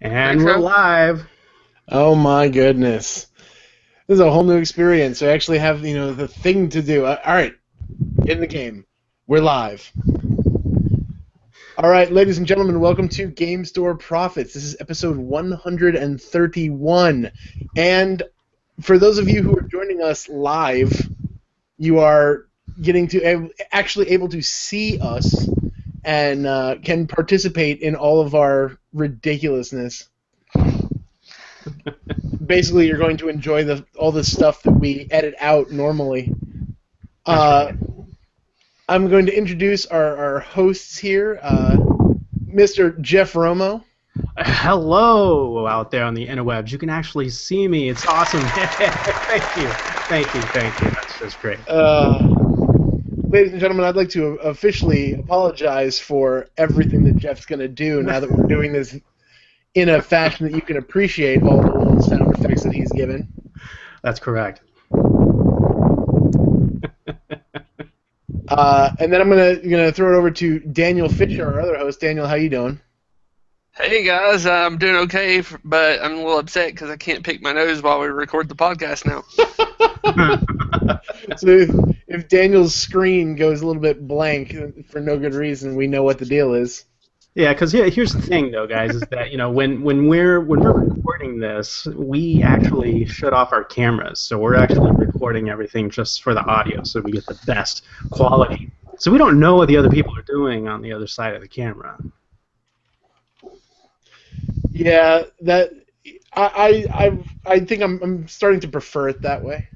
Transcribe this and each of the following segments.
And we're live. Oh my goodness. This is a whole new experience. I actually have, the thing to do. All right, in the game. We're live. All right, ladies and gentlemen, welcome to Game Store Profits. This is episode 131. And for those of you who are joining us live, you are getting to actually able to see us and can participate in all of our ridiculousness. Basically, you're going to enjoy all the stuff that we edit out normally. Right. I'm going to introduce our hosts here, Mr. Jeff Romo. Hello out there on the interwebs. You can actually see me. It's awesome. Thank you. That's just great. Ladies and gentlemen, I'd like to officially apologize for everything that Jeff's going to do now that we're doing this in a fashion that you can appreciate all the little sound effects that he's given. That's correct. And then I'm gonna throw it over to Daniel Fisher, our other host. Daniel, how you doing? Hey guys, I'm doing okay, but I'm a little upset because I can't pick my nose while we record the podcast now. So if Daniel's screen goes a little bit blank for no good reason, we know what the deal is. Yeah, because here's the thing, though, guys, is that when we're recording this, we actually shut off our cameras, so we're actually recording everything just for the audio, so we get the best quality. So we don't know what the other people are doing on the other side of the camera. Yeah, that I think I'm starting to prefer it that way.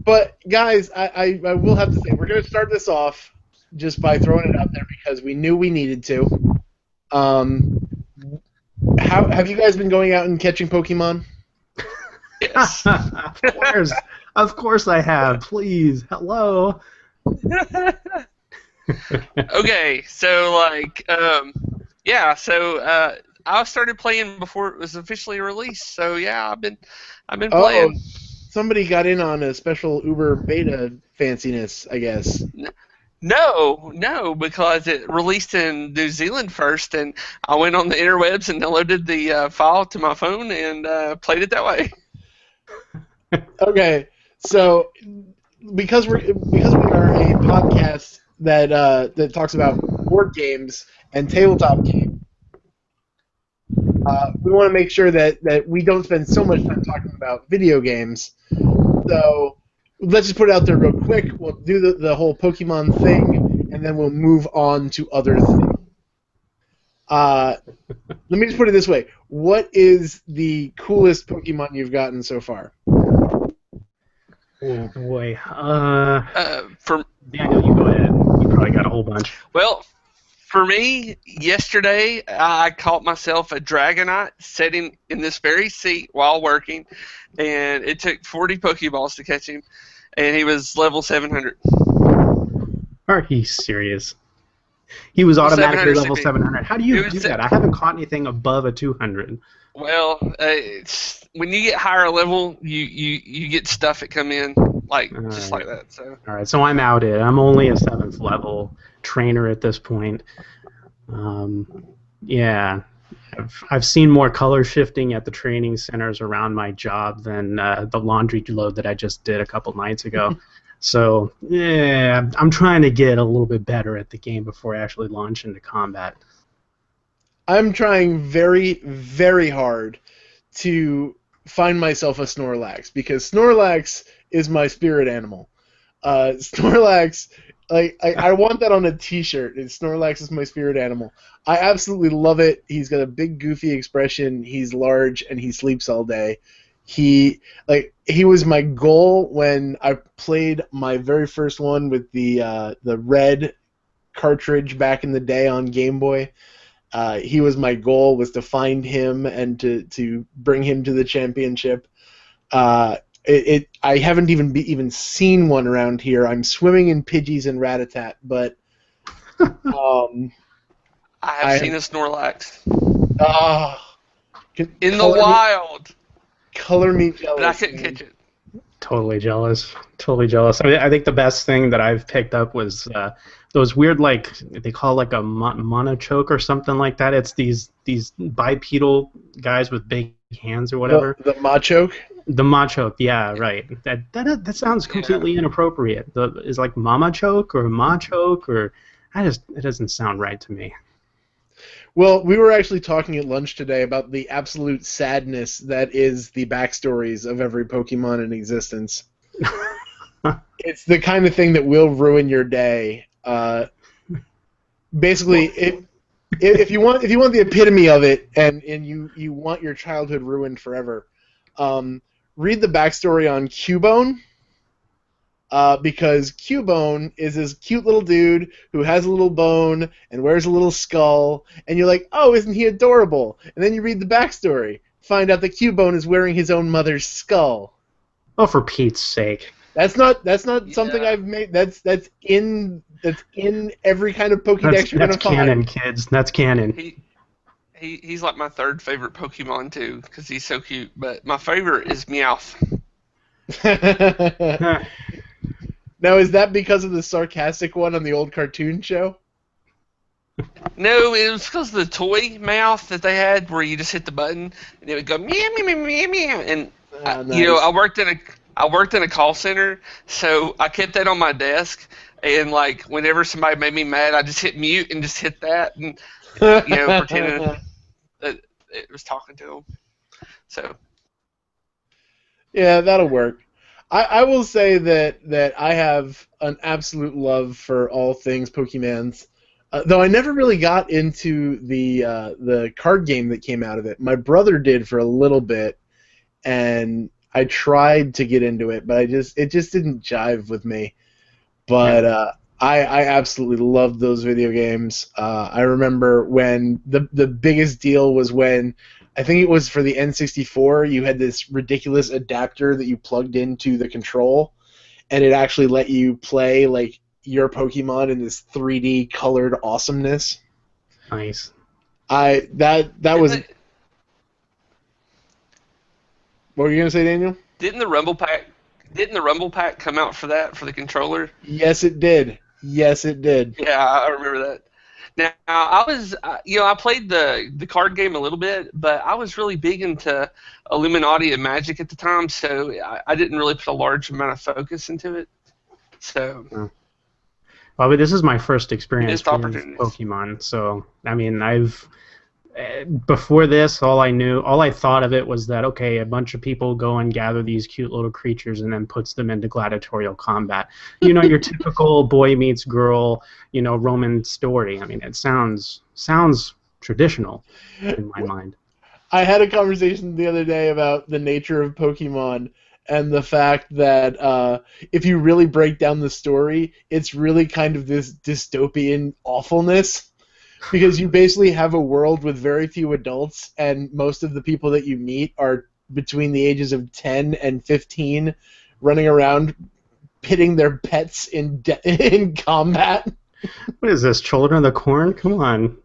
But guys, I will have to say we're going to start this off just by throwing it out there because we knew we needed to. How have you guys been going out and catching Pokemon? Yes. Of course I have. Please, hello. Okay, so I started playing before it was officially released. So yeah, I've been playing. Somebody got in on a special Uber beta fanciness, I guess. No, because it released in New Zealand first, and I went on the interwebs and downloaded the file to my phone and played it that way. Okay, so because we are a podcast that talks about board games and tabletop games, we want to make sure that we don't spend so much time talking about video games. So let's just put it out there real quick. We'll do the whole Pokemon thing, and then we'll move on to other things. Let me just put it this way. What is the coolest Pokemon you've gotten so far? Oh, boy. For Daniel, you go ahead. You probably got a whole bunch. Well, for me, yesterday I caught myself a Dragonite sitting in this very seat while working, and it took 40 Pokeballs to catch him, and he was level 700. Are you serious? He was automatically level 700. 700. How do you do that? I haven't caught anything above a 200. Well, when you get higher level, you get stuff that come in just like that. So. All right, so I'm out it. I'm only a 7th level trainer at this point. Yeah, I've seen more color shifting at the training centers around my job than the laundry load that I just did a couple nights ago. So yeah, I'm trying to get a little bit better at the game before I actually launch into combat. I'm trying very, very hard to find myself a Snorlax because Snorlax is my spirit animal. Snorlax, I want that on a T-shirt. Snorlax is my spirit animal. I absolutely love it. He's got a big, goofy expression. He's large and he sleeps all day. He was my goal when I played my very first one with the red cartridge back in the day on Game Boy. He was my goal, was to find him and to bring him to the championship. I haven't even seen one around here. I'm swimming in Pidgeys and Rattata, but I have seen a Snorlax in the wild. Color me jealous. But I couldn't catch it. Totally jealous. I mean, I think the best thing that I've picked up was the those weird, like they call like a monochoke or something like that. It's these bipedal guys with big hands or whatever. The Machoke? The machoke, yeah, right. That sounds completely inappropriate. Is like mama choke or ma choke or it doesn't sound right to me. Well, we were actually talking at lunch today about the absolute sadness that is the backstories of every Pokemon in existence. It's the kind of thing that will ruin your day. Basically, if you want the epitome of it, and you want your childhood ruined forever, read the backstory on Cubone. Because Cubone is this cute little dude who has a little bone and wears a little skull, and you're like, oh, isn't he adorable? And then you read the backstory, find out that Cubone is wearing his own mother's skull. Oh, for Pete's sake! That's not something I've made. That's in every kind of Pokédex you're gonna find. That's canon, find. kids. That's canon. He's like my third favorite Pokemon too, because he's so cute. But my favorite is Meowth. Now, is that because of the sarcastic one on the old cartoon show? No, it was because of the toy mouth that they had, where you just hit the button and it would go meow meow meow meow meow. And nice. I worked in a call center, so I kept that on my desk. And like whenever somebody made me mad, I just hit mute and just hit that, and pretending that it was talking to them. So yeah, that'll work. I will say that I have an absolute love for all things Pokemans, though I never really got into the card game that came out of it. My brother did for a little bit, and I tried to get into it, but it just didn't jive with me. But I absolutely loved those video games. I remember when the biggest deal was when, I think it was for the N64, you had this ridiculous adapter that you plugged into the control, and it actually let you play like your Pokemon in this 3D colored awesomeness. Nice. That was. What were you gonna say, Daniel? Didn't the Rumble Pack come out for that, for the controller? Yes, it did. Yes, it did. Yeah, I remember that. Now, I was, I played the card game a little bit, but I was really big into Illuminati and Magic at the time, so I didn't really put a large amount of focus into it. So. Well, but this is my first experience with Pokemon, so I mean, before this, all I thought of it was that, okay, a bunch of people go and gather these cute little creatures and then puts them into gladiatorial combat. Your typical boy meets girl, Roman story. I mean, it sounds traditional in my mind. I had a conversation the other day about the nature of Pokemon and the fact that if you really break down the story, it's really kind of this dystopian awfulness. Because you basically have a world with very few adults, and most of the people that you meet are between the ages of 10 and 15, running around pitting their pets in combat. What is this, Children of the Corn? Come on.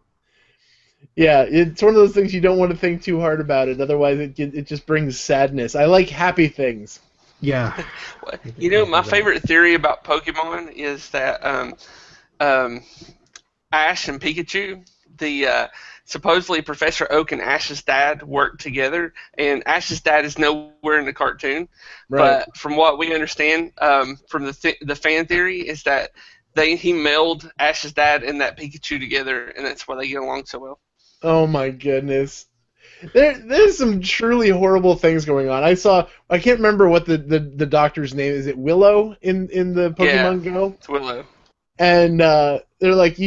Yeah, it's one of those things you don't want to think too hard about it, otherwise it just brings sadness. I like happy things. Yeah. My favorite theory about Pokemon is that Ash and Pikachu, supposedly Professor Oak and Ash's dad worked together, and Ash's dad is nowhere in the cartoon. Right. But from what we understand, from the fan theory, is that he melded Ash's dad and that Pikachu together, and that's why they get along so well. Oh my goodness. There's some truly horrible things going on. I can't remember what the doctor's name is. It Willow in the Pokemon Go? It's Willow. And they're like,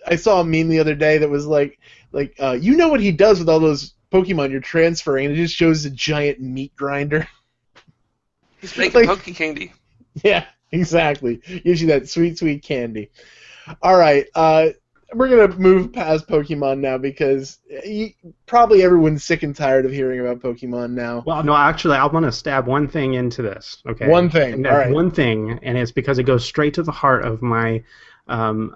I saw a meme the other day that was like you know what he does with all those Pokemon you're transferring, and it just shows a giant meat grinder. He's making Poke candy. Yeah, exactly. Gives you that sweet, sweet candy. All right, we're going to move past Pokemon now because probably everyone's sick and tired of hearing about Pokemon now. Well, no, actually, I want to stab one thing into this. Okay. One thing. All right. One thing, and it's because it goes straight to the heart of my my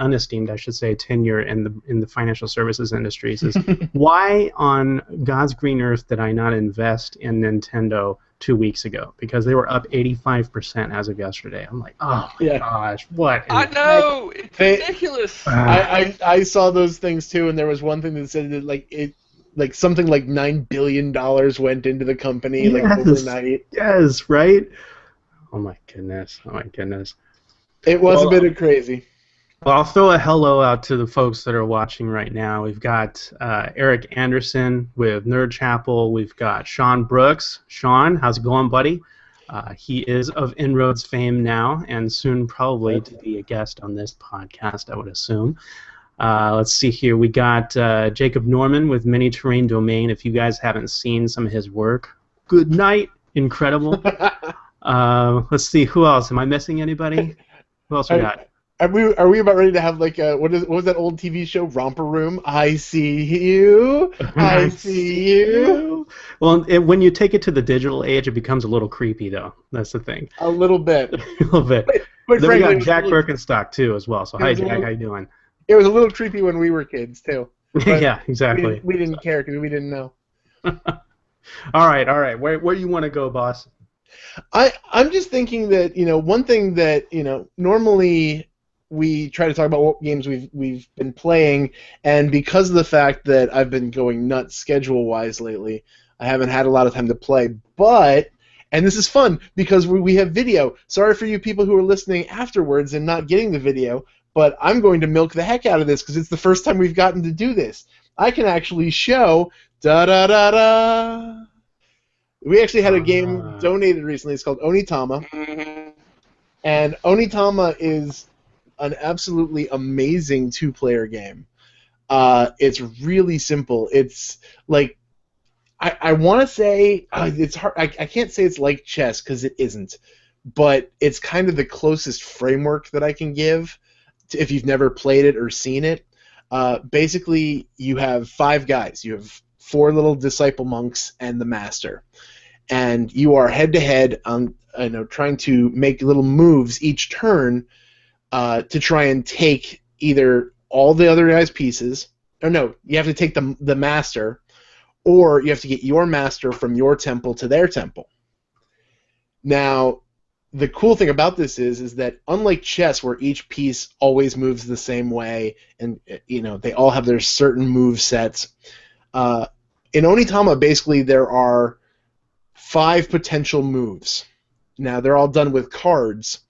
unesteemed, I should say, tenure in the financial services industries is why on God's green earth did I not invest in Nintendo 2 weeks ago because they were up 85% as of yesterday. I'm like, oh my gosh, what? I know, it's ridiculous. I saw those things too, and there was one thing that said that like something like $9 billion went into the company like overnight. Yes, right. Oh my goodness. Oh my goodness. It was a bit of crazy. Well, I'll throw a hello out to the folks that are watching right now. We've got Eric Anderson with Nerd Chapel. We've got Sean Brooks. Sean, how's it going, buddy? He is of InnRoads fame now, and soon probably to be a guest on this podcast, I would assume. Let's see here. We got Jacob Norman with Mini Terrain Domain. If you guys haven't seen some of his work, good night. Incredible. Let's see. Who else? Am I missing anybody? Who else we got? Are we about ready to have like what was that old TV show, Romper Room? I see you. I see you. Well, when you take it to the digital age, it becomes a little creepy, though. That's the thing. A little bit. A little bit. But then we got Jack Birkenstock too, as well. So hi, Jack. How you doing? It was a little creepy when we were kids too. Yeah, exactly. We didn't care because we didn't know. All right. Where do you want to go, boss? I'm just thinking that one thing that normally we try to talk about what games we've been playing, and because of the fact that I've been going nuts schedule-wise lately, I haven't had a lot of time to play. And this is fun because we have video. Sorry for you people who are listening afterwards and not getting the video, but I'm going to milk the heck out of this because it's the first time we've gotten to do this. I can actually show da-da-da-da. We actually had a game donated recently. It's called Onitama. Mm-hmm. And Onitama is an absolutely amazing two-player game. It's really simple. It's like I want to say it's hard. I can't say it's like chess because it isn't, but it's kind of the closest framework that I can give if you've never played it or seen it. Basically, you have 5 guys. You have 4 little disciple monks and the master, and you are head-to-head on trying to make little moves each turn. To try and take either all the other guys' pieces, or no, you have to take the master, or you have to get your master from your temple to their temple. Now, the cool thing about this is that unlike chess, where each piece always moves the same way, and they all have their certain move sets, in Onitama, basically there are 5 potential moves. Now, they're all done with cards.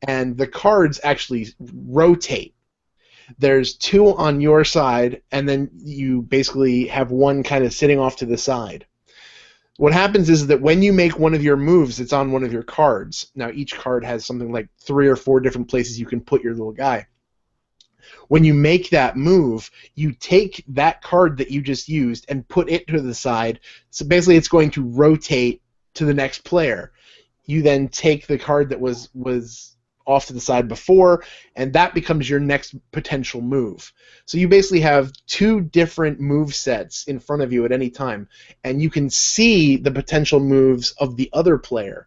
And the cards actually rotate. There's 2 on your side, and then you basically have 1 kind of sitting off to the side. What happens is that when you make one of your moves, it's on one of your cards. Now, each card has something like 3 or 4 different places you can put your little guy. When you make that move, you take that card that you just used and put it to the side. So basically, it's going to rotate to the next player. You then take the card that was off to the side before, and that becomes your next potential move. So you basically have 2 different move sets in front of you at any time, and you can see the potential moves of the other player.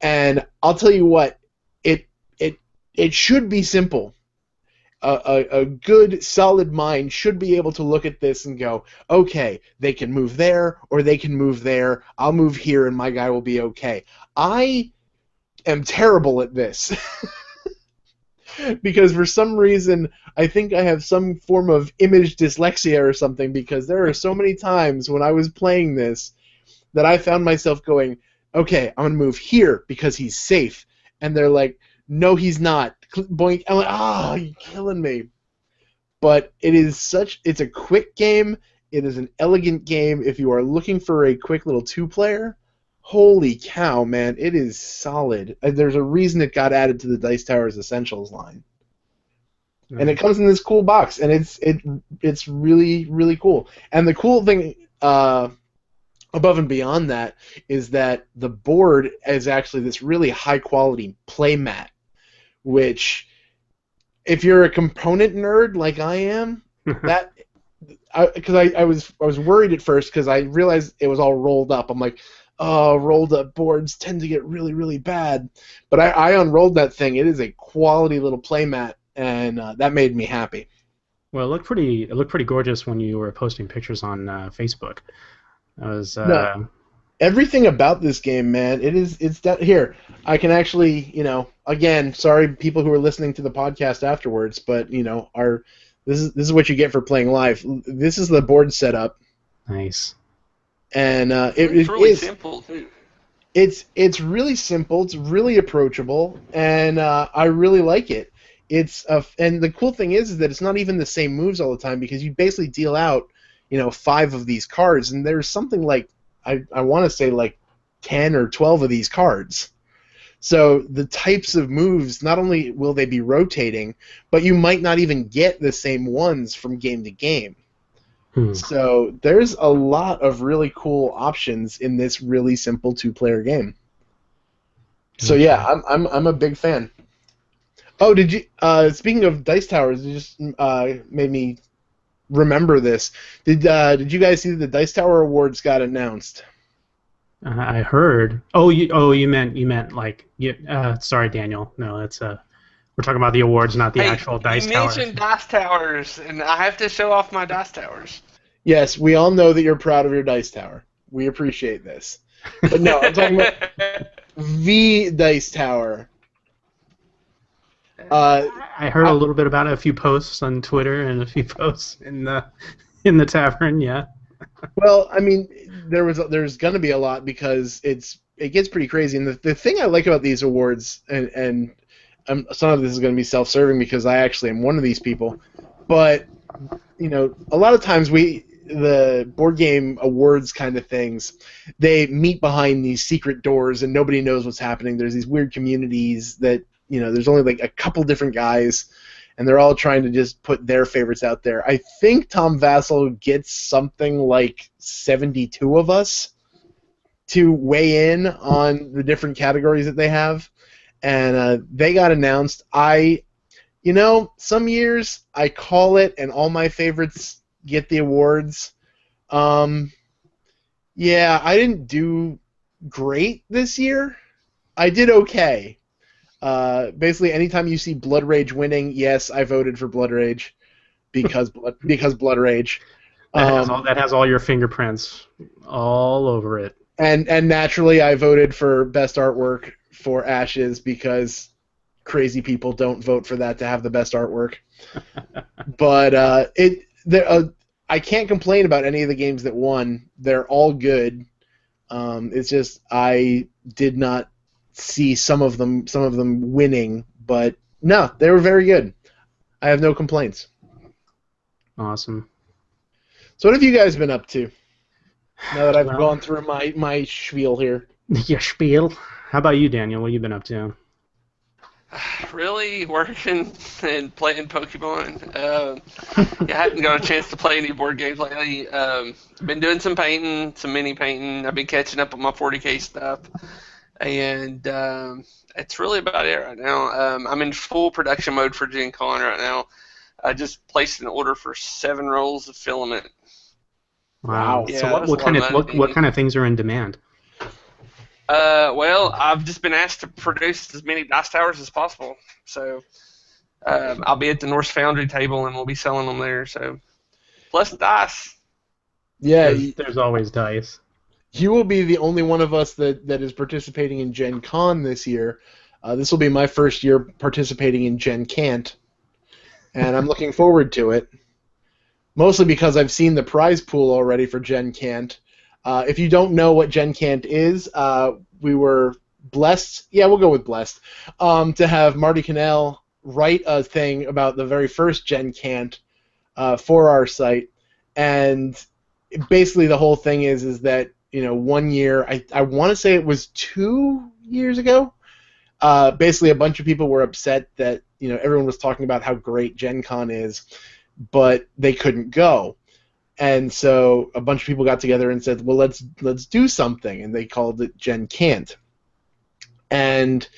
And I'll tell you what, it should be simple. A good, solid mind should be able to look at this and go, okay, they can move there, or they can move there. I'll move here, and my guy will be okay. I am terrible at this because for some reason I think I have some form of image dyslexia or something, because there are so many times when I was playing this that I found myself going, okay, I'm going to move here because he's safe. And they're like, no, he's not. Boink. I'm like, you're killing me. But it's a quick game. It is an elegant game. If you are looking for a quick little 2-player, holy cow, man, it is solid. There's a reason it got added to the Dice Towers Essentials line. Mm-hmm. And it comes in this cool box, and it's really, really cool. And the cool thing above and beyond that is that the board is actually this really high-quality play mat, which, if you're a component nerd like I am, because I was worried at first because I realized it was all rolled up. I'm like, rolled up boards tend to get really, really bad. But I unrolled that thing. It is a quality little playmat, and that made me happy. Well, it looked pretty gorgeous when you were posting pictures on Facebook. That was Everything about this game, man, here. I can actually, again, sorry people who are listening to the podcast afterwards, but this is what you get for playing live. This is the board setup, Nice. and It's really simple too. it's really simple. It's really approachable, and I really like it. And the cool thing is that it's not even the same moves all the time because you basically deal out, 5 of these cards, and there's something like I want to say like 10 or 12 of these cards. So the types of moves, not only will they be rotating, but you might not even get the same ones from game to game. So there's a lot of really cool options in this really simple 2-player game. So yeah, I'm a big fan. Oh, did you? Speaking of Dice Towers, you just made me remember this. Did you guys see that the Dice Tower Awards got announced? I heard. You meant like. Sorry, Daniel. No, that's we're talking about the awards, not the actual Dice Towers. You mentioned Dice Towers, and I have to show off my Dice Towers. Yes, we all know that you're proud of your Dice Tower. We appreciate this. But no, I'm talking about the Dice Tower. I heard a little bit about it, a few posts on Twitter and a few posts in the tavern. Yeah. Well, I mean, there's going to be a lot because it gets pretty crazy. And the thing I like about these awards, and some of this is going to be self-serving because I actually am one of these people, but a lot of times the board game awards kind of things, they meet behind these secret doors and nobody knows what's happening. There's these weird communities that there's only like a couple different guys, and they're all trying to just put their favorites out there. I think Tom Vassell gets something like 72 of us to weigh in on the different categories that they have, and they got announced. Some years I call it, and all my favorites get the awards. Yeah, I didn't do great this year. I did okay. Basically, anytime you see Blood Rage winning, yes, I voted for Blood Rage because Blood Rage. That has all your fingerprints all over it. And naturally, I voted for Best Artwork for Ashes because crazy people don't vote for that to have the best artwork. But I can't complain about any of the games that won. They're all good. It's just I did not see some of them winning, but no, they were very good. I have no complaints. Awesome. So what have you guys been up to? Now that I've gone through my spiel here. Yeah, spiel. How about you, Daniel? What have you been up to? Really working and playing Pokemon. I haven't got a chance to play any board games lately. Been doing some painting, some mini painting. I've been catching up on my 40K stuff. And it's really about it right now. I'm in full production mode for Gen Con right now. I just placed an order for 7 rolls of filament. Wow. Yeah, so what kind of things are in demand? Well, I've just been asked to produce as many Dice Towers as possible. So I'll be at the Norse Foundry table and we'll be selling them there. So plus dice. Yeah, there's always dice. You will be the only one of us that is participating in Gen Con this year. This will be my first year participating in Gen Cant, and I'm looking forward to it. Mostly because I've seen the prize pool already for Gen Cant. If you don't know what Gen Cant is, we were blessed. Yeah, we'll go with blessed to have Marty Cannell write a thing about the very first Gen Cant for our site, and basically the whole thing is that 1 year, I want to say it was 2 years ago, basically a bunch of people were upset that everyone was talking about how great Gen Con is, but they couldn't go. And so a bunch of people got together and said, well, let's do something, and they called it Gen Cant. And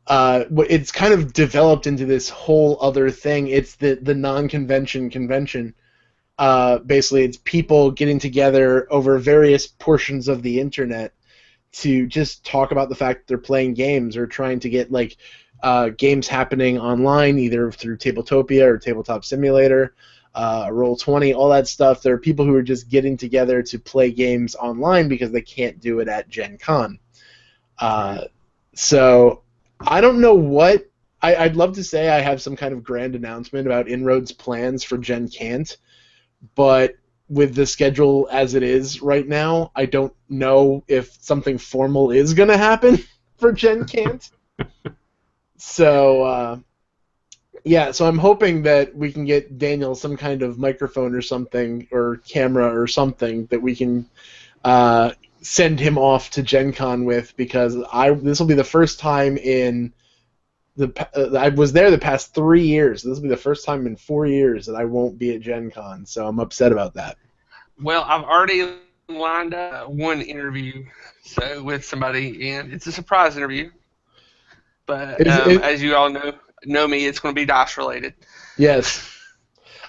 it's kind of developed into this whole other thing. It's the non-convention convention. Basically, it's people getting together over various portions of the internet to just talk about the fact that they're playing games or trying to get games happening online, either through Tabletopia or Tabletop Simulator. Roll20, all that stuff. There are people who are just getting together to play games online because they can't do it at Gen Con. So I don't know what. I'd love to say I have some kind of grand announcement about InnRoads' plans for Gen Can't, but with the schedule as it is right now, I don't know if something formal is going to happen for Gen Can't. So, yeah, so I'm hoping that we can get Daniel some kind of microphone or something, or camera or something, that we can send him off to Gen Con with, because this will be the first time in I was there the past 3 years. This will be the first time in 4 years that I won't be at Gen Con, so I'm upset about that. Well, I've already lined up one interview with somebody, and it's a surprise interview. But as you all know me, it's going to be DOS related. Yes.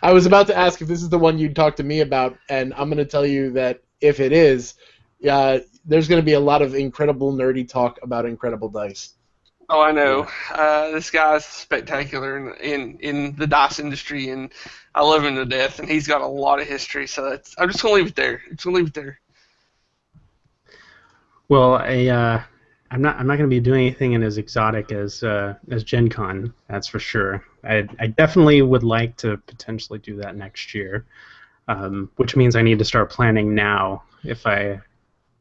I was about to ask if this is the one you'd talk to me about, and I'm going to tell you that if it is, there's going to be a lot of incredible nerdy talk about Incredible Dice. Oh, I know. This guy's spectacular in the DOS industry, and I love him to death, and he's got a lot of history, so I'm just going to leave it there. Well, I'm not going to be doing anything as exotic as Gen Con, that's for sure. I definitely would like to potentially do that next year, which means I need to start planning now if I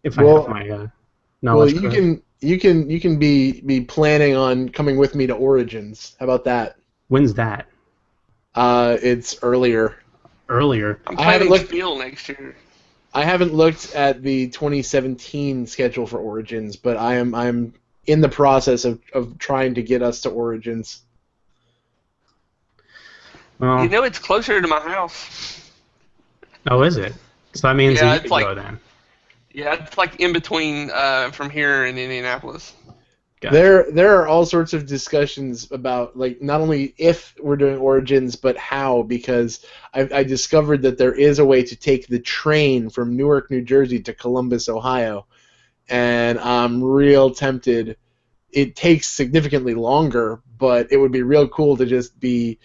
have my knowledge. Well, you can be planning on coming with me to Origins. How about that? When's that? It's earlier. Earlier. I'm planning Spiel next year. I haven't looked at the 2017 schedule for Origins, but I'm in the process of trying to get us to Origins. Well, it's closer to my house. Oh, is it? So that means that you can go then. Yeah, it's like in between from here and Indianapolis. Gotcha. There are all sorts of discussions about, like, not only if we're doing Origins, but how, because I discovered that there is a way to take the train from Newark, New Jersey to Columbus, Ohio, and I'm real tempted. It takes significantly longer, but it would be real cool to just be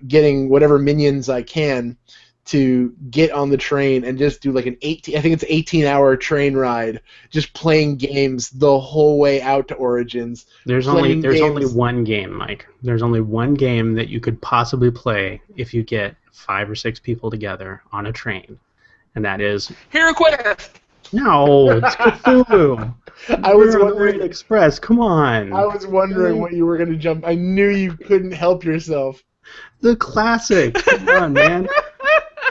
getting whatever minions I can to get on the train and just do like an 18-hour train ride, just playing games the whole way out to Origins. There's only one game, Mike. There's only one game that you could possibly play if you get 5 or 6 people together on a train, and that is Hero Quest. No, it's Cthulhu. I was wondering, Express. Come on. I was wondering what you were going to jump. I knew you couldn't help yourself. The classic. Come on, man.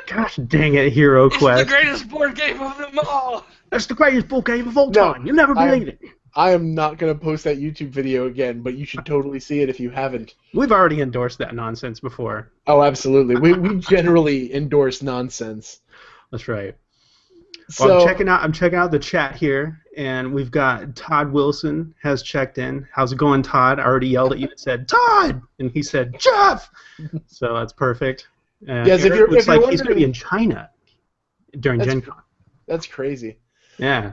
Gosh dang it, Hero Quest. It's the greatest board game of them all. That's the greatest board game of all time. You'll never believe it. I am not going to post that YouTube video again, but you should totally see it if you haven't. We've already endorsed that nonsense before. Oh, absolutely. We generally endorse nonsense. That's right. So, well, I'm checking out the chat here, and we've got Todd Wilson has checked in. How's it going, Todd? I already yelled at you and said, Todd! And he said, Jeff! So that's perfect. Yes, Eric looks like he's going to be in China during Gen Con. That's crazy. Yeah.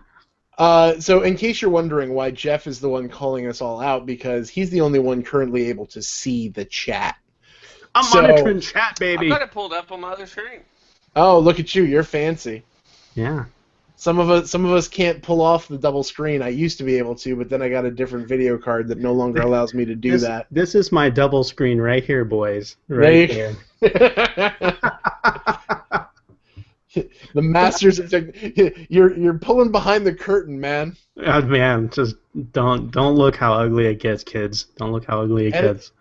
So in case you're wondering why Jeff is the one calling us all out, because he's the only one currently able to see the chat. I'm monitoring chat, baby. I've got it pulled up on my other screen. Oh, look at you. You're fancy. Yeah. Some of us can't pull off the double screen. I used to be able to, but then I got a different video card that no longer allows me to do that. This is my double screen right here, boys. Right there. The masters of you're pulling behind the curtain, man. Oh, man, just don't look how ugly it gets, kids. Don't look how ugly it gets.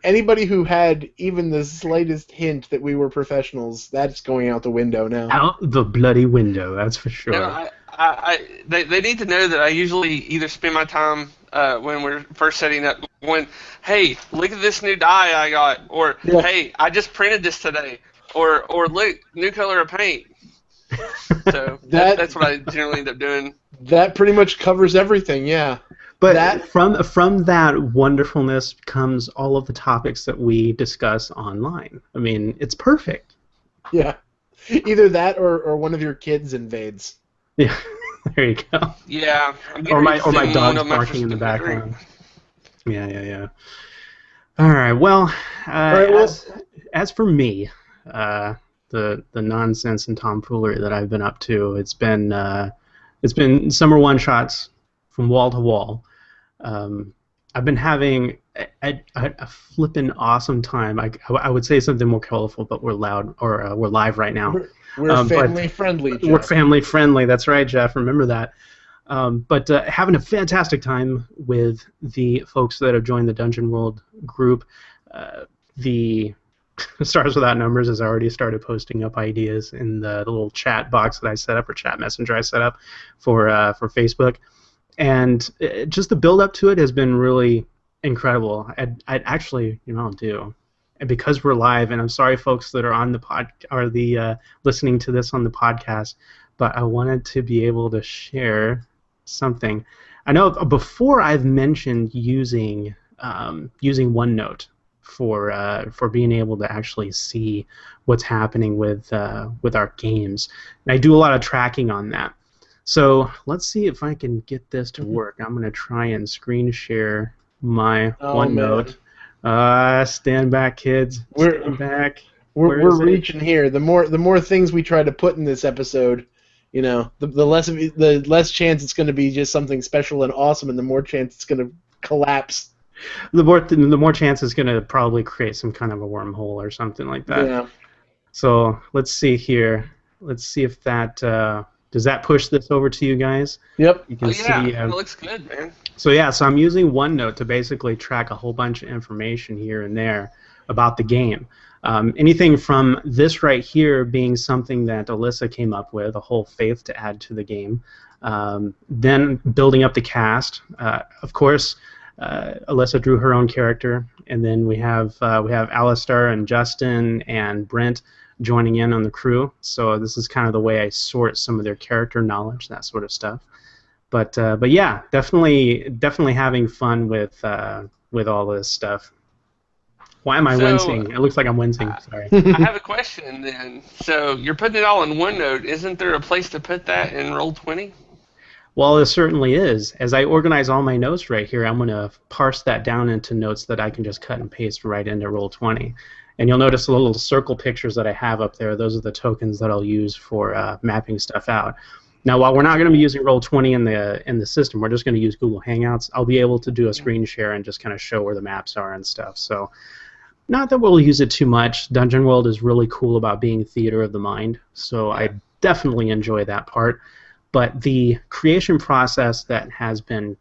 Anybody who had even the slightest hint that we were professionals, that's going out the window now. Out the bloody window, that's for sure. No, they need to know that I usually either spend my time when we're first setting up going, hey, look at this new die I got, or hey, I just printed this today, or look, new color of paint. So that's what I generally end up doing. That pretty much covers everything, yeah. But from that wonderfulness comes all of the topics that we discuss online. I mean, it's perfect. Yeah. Either that or one of your kids invades. Yeah, there you go. Yeah. Or my dog's barking in the background. Yeah. All right. Well, All right. Well, as for me, the nonsense and tomfoolery that I've been up to, it's been summer one shots from wall to wall. Um, I've been having a flippin' awesome time. I would say something more colorful, but we're loud or we're live right now. we're But family friendly, we're Jeff. family friendly. That's right, Jeff. Remember that. But having a fantastic time with the folks that have joined the Dungeon World group. The Stars Without Numbers has already started posting up ideas in the little chat box that I set up, or chat messenger I set up for Facebook. And just the build up to it has been really incredible. I'd actually, I'll do. And because we're live, and I'm sorry, folks that are on the pod or the listening to this on the podcast, but I wanted to be able to share something. I know before I've mentioned using OneNote for being able to actually see what's happening with our games, and I do a lot of tracking on that. So let's see if I can get this to work. I'm going to try and screen share my OneNote. Stand back, kids. Stand back. We're reaching here. The more things we try to put in this episode, the less chance it's going to be just something special and awesome, and the more chance it's going to collapse. The more chance it's going to probably create some kind of a wormhole or something like that. Yeah. So let's see here. Let's see if that does that push this over to you guys. Yep. You can see. It looks good, man. So I'm using OneNote to basically track a whole bunch of information here and there about the game. Anything from this right here being something that Alyssa came up with, a whole faith to add to the game. Then building up the cast. Of course, Alyssa drew her own character, and then we have Alistair and Justin and Brent joining in on the crew. So this is kind of the way I sort some of their character knowledge, that sort of stuff. But yeah, definitely having fun with all this stuff. Why am I wincing? It looks like I'm wincing. Sorry. I have a question then. So you're putting it all in OneNote. Isn't there a place to put that in Roll20? Well, it certainly is. As I organize all my notes right here, I'm going to parse that down into notes that I can just cut and paste right into Roll20. And you'll notice the little circle pictures that I have up there. Those are the tokens that I'll use for mapping stuff out. Now, while we're not going to be using Roll20 in the system, we're just going to use Google Hangouts. I'll be able to do a screen share and just kind of show where the maps are and stuff. So, not that we'll use it too much. Dungeon World is really cool about being theater of the mind, so I definitely enjoy that part. But the creation process that has been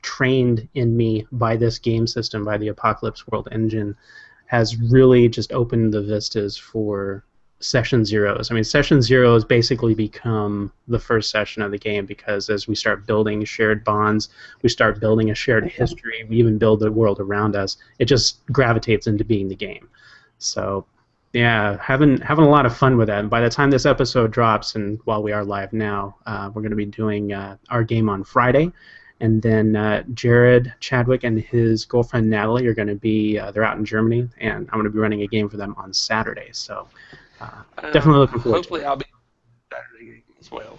trained in me by this game system, by the Apocalypse World engine, has really just opened the vistas for Session Zeros. I mean, Session Zero has basically become the first session of the game, because as we start building shared bonds, we start building a shared history, we even build the world around us, it just gravitates into being the game. So, yeah, having a lot of fun with that. And by the time this episode drops, and while we are live now, we're going to be doing our game on Friday. And then Jared Chadwick and his girlfriend Natalie are going to be, they're out in Germany, and I'm going to be running a game for them on Saturday. So definitely looking forward hopefully to it. I'll be Saturday as well.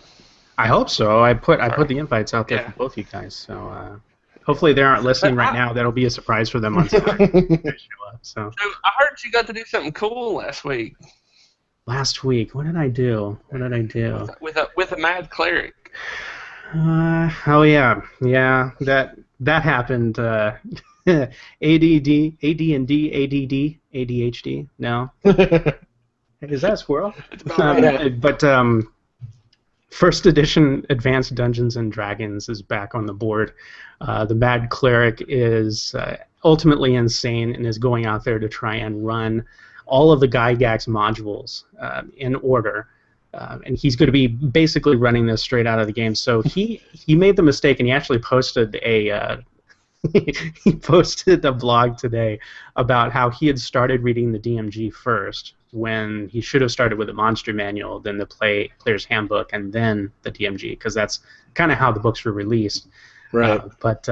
I hope so. I put the invites out there for both you guys. So hopefully they aren't listening right now. That'll be a surprise for them on Saturday. They show up, so I heard you got to do something cool last week. Last week, what did I do? With a mad cleric. Oh yeah, that happened. ADD, AD&D, ADD, ADHD. No, is that a squirrel? But first edition Advanced Dungeons and Dragons is back on the board. The Mad Cleric is ultimately insane and is going out there to try and run all of the Gygax modules in order. And he's going to be basically running this straight out of the game. So he made the mistake, and he actually posted he posted a blog today about how he had started reading the DMG first, when he should have started with the monster manual, then the player's handbook, and then the DMG, because that's kind of how the books were released. Right. But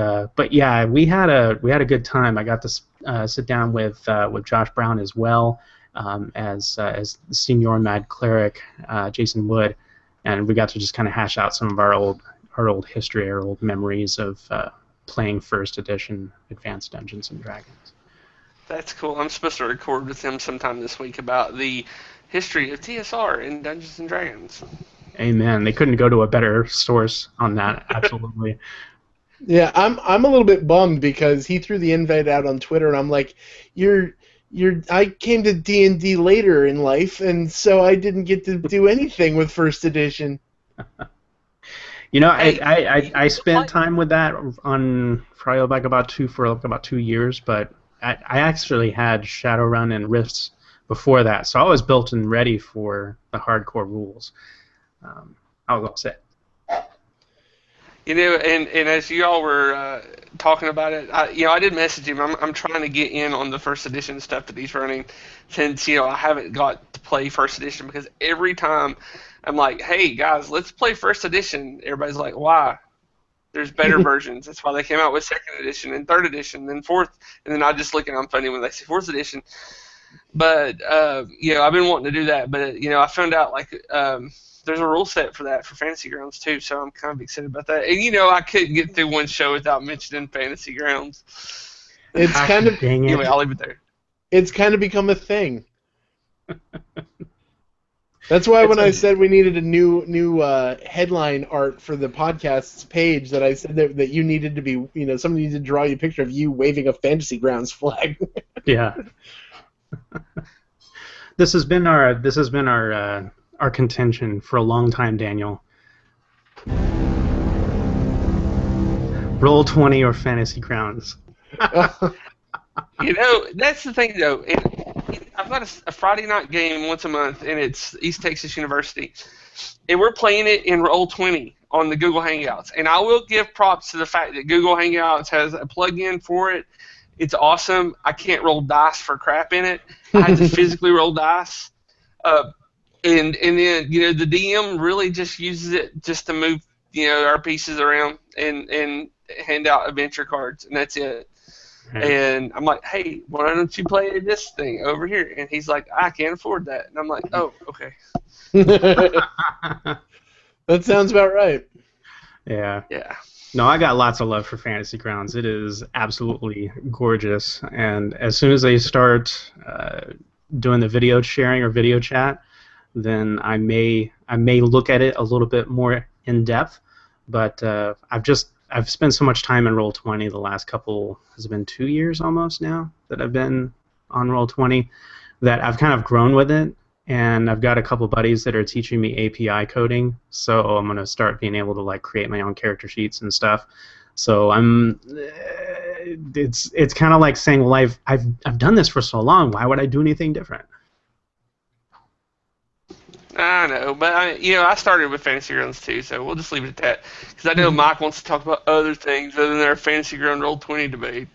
yeah, we had a good time. I got to sit down with Josh Brown as well, as the senior Mad Cleric, Jason Wood, and we got to just kind of hash out some of our old history, our old memories of playing first edition Advanced Dungeons and Dragons. That's cool. I'm supposed to record with him sometime this week about the history of TSR in Dungeons and Dragons. Amen. They couldn't go to a better source on that. Absolutely. Yeah, I'm a little bit bummed because he threw the invite out on Twitter, and I'm like, I came to D&D later in life, and so I didn't get to do anything with first edition. You know, Hey, I spent time with that on probably like about 2 years, but I actually had Shadowrun and Rifts before that, so I was built and ready for the hardcore rules. I was all set. You know, and as you all were talking about it, I did message him. I'm trying to get in on the first edition stuff that he's running, since I haven't got to play first edition, because every time I'm like, hey guys, let's play first edition, everybody's like, why? There's better versions. That's why they came out with second edition and third edition, then fourth, and then I just look and I'm funny when they say fourth edition. But I've been wanting to do that, but I found out there's a rule set for that for Fantasy Grounds too, so I'm kind of excited about that. And I couldn't get through one show without mentioning Fantasy Grounds. It's kind of Dang it. Anyway, I'll leave it there. It's kind of become a thing. That's why when I said we needed a new headline art for the podcast's page, that I said that you needed to be, somebody needed to draw you a picture of you waving a Fantasy Grounds flag. Yeah. This has been our contention for a long time, Daniel. Roll20 or Fantasy Grounds. That's the thing though. I've got a Friday night game once a month, and it's East Texas University, and we're playing it in Roll20 on the Google Hangouts. And I will give props to the fact that Google Hangouts has a plug-in for it. It's awesome. I can't roll dice for crap in it. I had to physically roll dice. And then the DM really just uses it just to move our pieces around and hand out adventure cards, and that's it. Right. And I'm like, hey, why don't you play this thing over here? And he's like, I can't afford that. And I'm like, oh, okay. That sounds about right. Yeah. Yeah. No, I got lots of love for Fantasy Grounds. It is absolutely gorgeous. And as soon as they start doing the video sharing or video chat, then I may look at it a little bit more in depth. But I've spent so much time in Roll20 the last couple, has it been 2 years almost now that I've been on Roll20, that I've kind of grown with it. And I've got a couple buddies that are teaching me API coding, so I'm going to start being able to create my own character sheets and stuff. So it's kind of like saying, well, I've done this for so long, why would I do anything different? I know, but I started with Fantasy Grounds too, so we'll just leave it at that. Because I know Mike wants to talk about other things other than our Fantasy Ground Roll20 debate.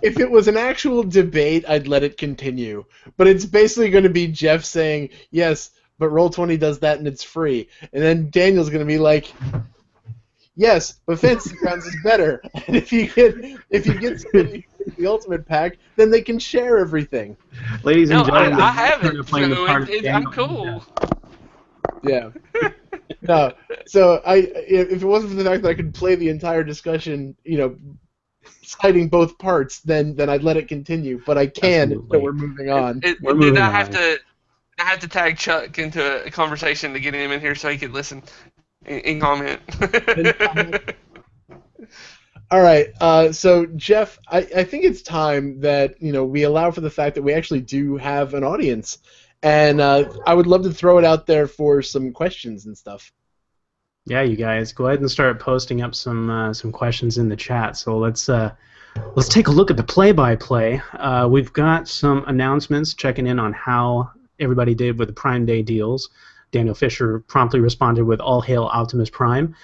If it was an actual debate, I'd let it continue. But it's basically going to be Jeff saying, yes, but Roll20 does that and it's free. And then Daniel's going to be like, yes, but Fantasy Grounds is better. And if you get somebody the Ultimate Pack, then they can share everything. Ladies and gentlemen, I haven't, so I'm cool. Yeah. No, so if it wasn't for the fact that I could play the entire discussion, citing both parts, then I'd let it continue. But I can, so we're moving on. I have to tag Chuck into a conversation to get him in here so he could listen and comment. All right, so Jeff, I think it's time that we allow for the fact that we actually do have an audience, and I would love to throw it out there for some questions and stuff. Yeah, you guys, go ahead and start posting up some questions in the chat. So let's take a look at the play-by-play. We've got some announcements checking in on how everybody did with the Prime Day deals. Daniel Fisher promptly responded with "All hail Optimus Prime,"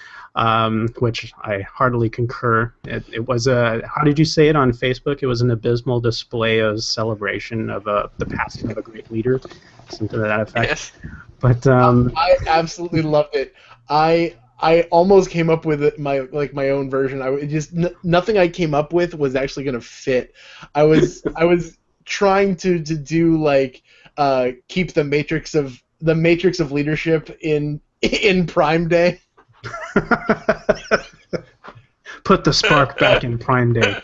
which I heartily concur. It was how did you say it on Facebook? It was an abysmal display of celebration of the passing of a great leader, something to that effect. Yes. But I absolutely loved it. I almost came up with my own version. Nothing I came up with was actually going to fit. I was trying to do keep the matrix of leadership in Prime Day. Put the spark back in Prime Day.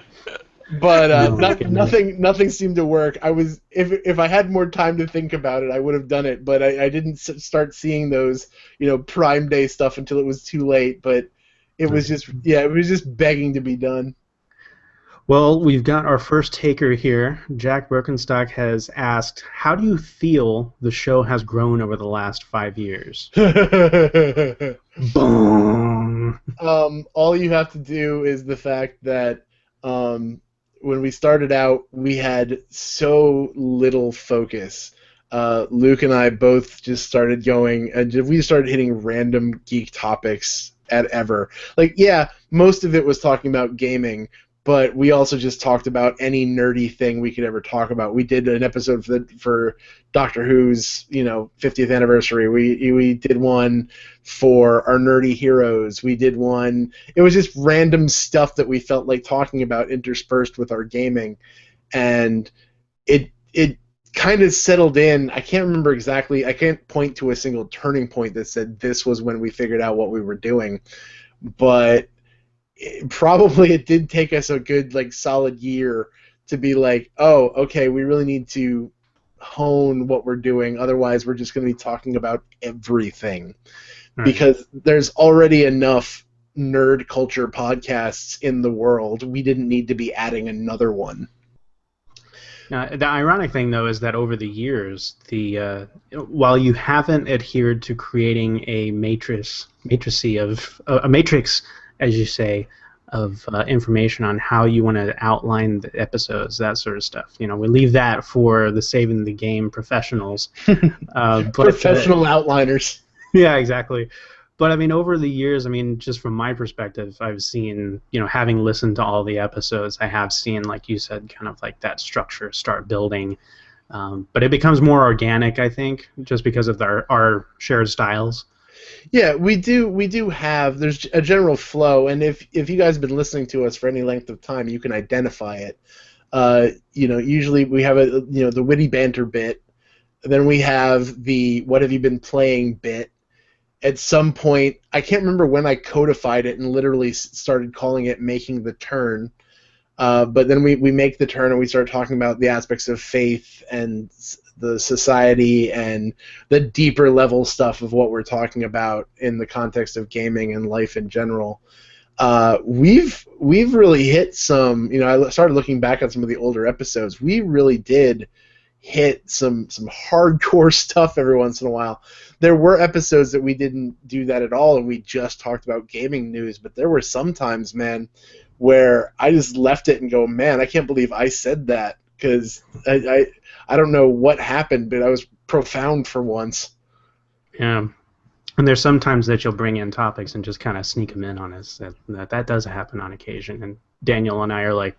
But Oh my goodness. nothing seemed to work. I was if I had more time to think about it, I would have done it. But I didn't start seeing those Prime Day stuff until it was too late. But it was Right. just it was just begging to be done. Well, we've got our first taker here. Jack Birkenstock has asked, "How do you feel the show has grown over the last 5 years?" Boom. All you have to do is the fact that when we started out, we had so little focus. Luke and I both just started going, and we started hitting random geek topics at ever. Like, yeah, most of it was talking about gaming, but we also just talked about any nerdy thing we could ever talk about. We did an episode for Doctor Who's 50th anniversary. We did one for our nerdy heroes. We did one. It was just random stuff that we felt like talking about interspersed with our gaming, and it kind of settled in. I can't remember exactly. I can't point to a single turning point that said this was when we figured out what we were doing, but probably it did take us a good solid year to be like, oh, okay, we really need to hone what we're doing. Otherwise, we're just going to be talking about everything Right. because there's already enough nerd culture podcasts in the world. We didn't need to be adding another one. The ironic thing, though, is that over the years, while you haven't adhered to creating a matrix, as you say, of information on how you want to outline the episodes, that sort of stuff. We leave that for the saving the game professionals. But Professional outliners. yeah, exactly. But I mean, over the years, I mean, just from my perspective, I've seen, having listened to all the episodes, I have seen, like you said, kind of like that structure start building. But it becomes more organic, I think, just because of our shared styles. Yeah, we do have there's a general flow, and if you guys have been listening to us for any length of time, you can identify it. Usually we have the witty banter bit, then we have the what have you been playing bit. At some point, I can't remember when I codified it and literally started calling it making the turn. But then we make the turn and we start talking about the aspects of faith and the society and the deeper level stuff of what we're talking about in the context of gaming and life in general. We've really hit some. I started looking back at some of the older episodes. We really did hit some hardcore stuff every once in a while. There were episodes that we didn't do that at all, and we just talked about gaming news. But there were some times, man, where I just left it and go, man, I can't believe I said that because I don't know what happened, but I was profound for once. Yeah. And there's sometimes that you'll bring in topics and just kind of sneak them in on us. That does happen on occasion. And Daniel and I are like,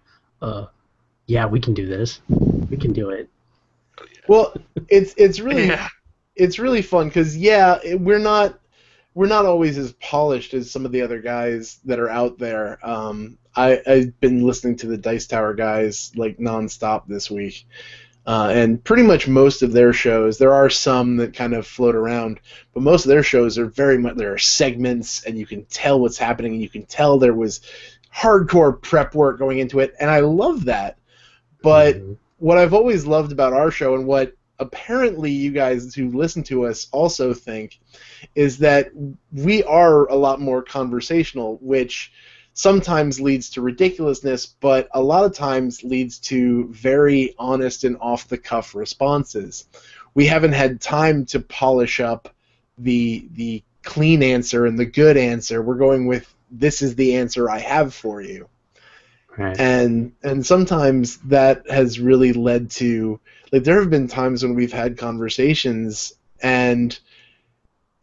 yeah, we can do this. We can do it. Well, it's really Yeah. it's really fun because we're not always as polished as some of the other guys that are out there. I've been listening to the Dice Tower guys like nonstop this week, and pretty much most of their shows. There are some that kind of float around, but most of their shows are very much there are segments, and you can tell what's happening, and you can tell there was hardcore prep work going into it, and I love that. But what I've always loved about our show, and what apparently you guys who listen to us also think, is that we are a lot more conversational, which sometimes leads to ridiculousness, but a lot of times leads to very honest and off-the-cuff responses. We haven't had time to polish up the clean answer and the good answer. We're going with, this is the answer I have for you. Right. And sometimes that has really led to, like, there have been times when we've had conversations and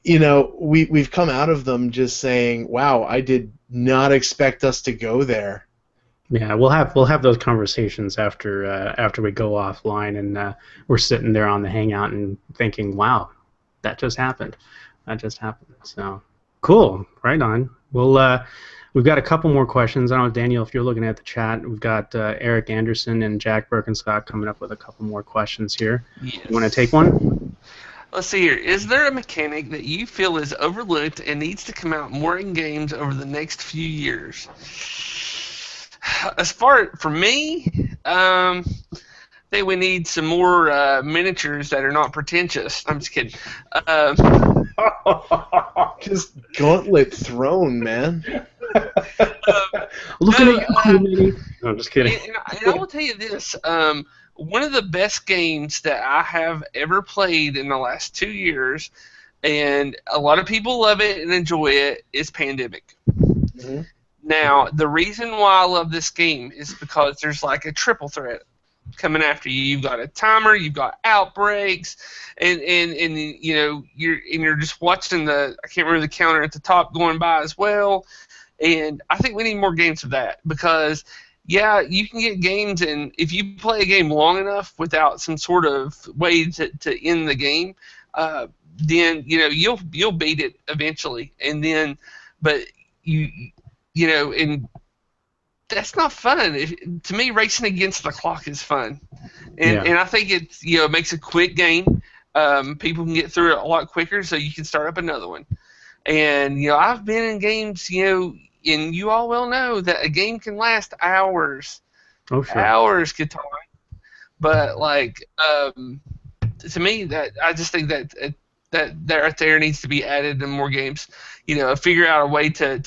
we've come out of them just saying, wow, I did not expect us to go there. Yeah, we'll have those conversations after we go offline, and we're sitting there on the hangout and thinking, wow, that just happened. That just happened. So cool, right on. Well, we've got a couple more questions. I don't know, Daniel, if you're looking at the chat, we've got Eric Anderson and Jack Birkenstock coming up with a couple more questions here. Yes. You want to take one? Let's see here. Is there a mechanic that you feel is overlooked and needs to come out more in games over the next few years? as far for me, I think we need some more miniatures that are not pretentious. I'm just kidding. Um, Just gauntlet thrown, man. Looking no, at you, cool mini. No, I'm just kidding. and I will tell you this. One of the best games that I have ever played in the last 2 years, and a lot of people love it and enjoy it, is Pandemic. Mm-hmm. Now, the reason why I love this game is because there's like a triple threat coming after you. You've got a timer, you've got outbreaks, and you know you're just watching I can't remember the counter at the top going by as well. And I think we need more games of that because yeah, you can get games, and if you play a game long enough without some sort of way to end the game, then you'll beat it eventually, and then but and that's not fun. To me, racing against the clock is fun, and I think it makes a quick game. People can get through it a lot quicker, so you can start up another one. And I've been in games, and you all well know that a game can last hours. Oh, sure. Hours could talk. But to me, that I just think that right there needs to be added in more games. Figure out a way to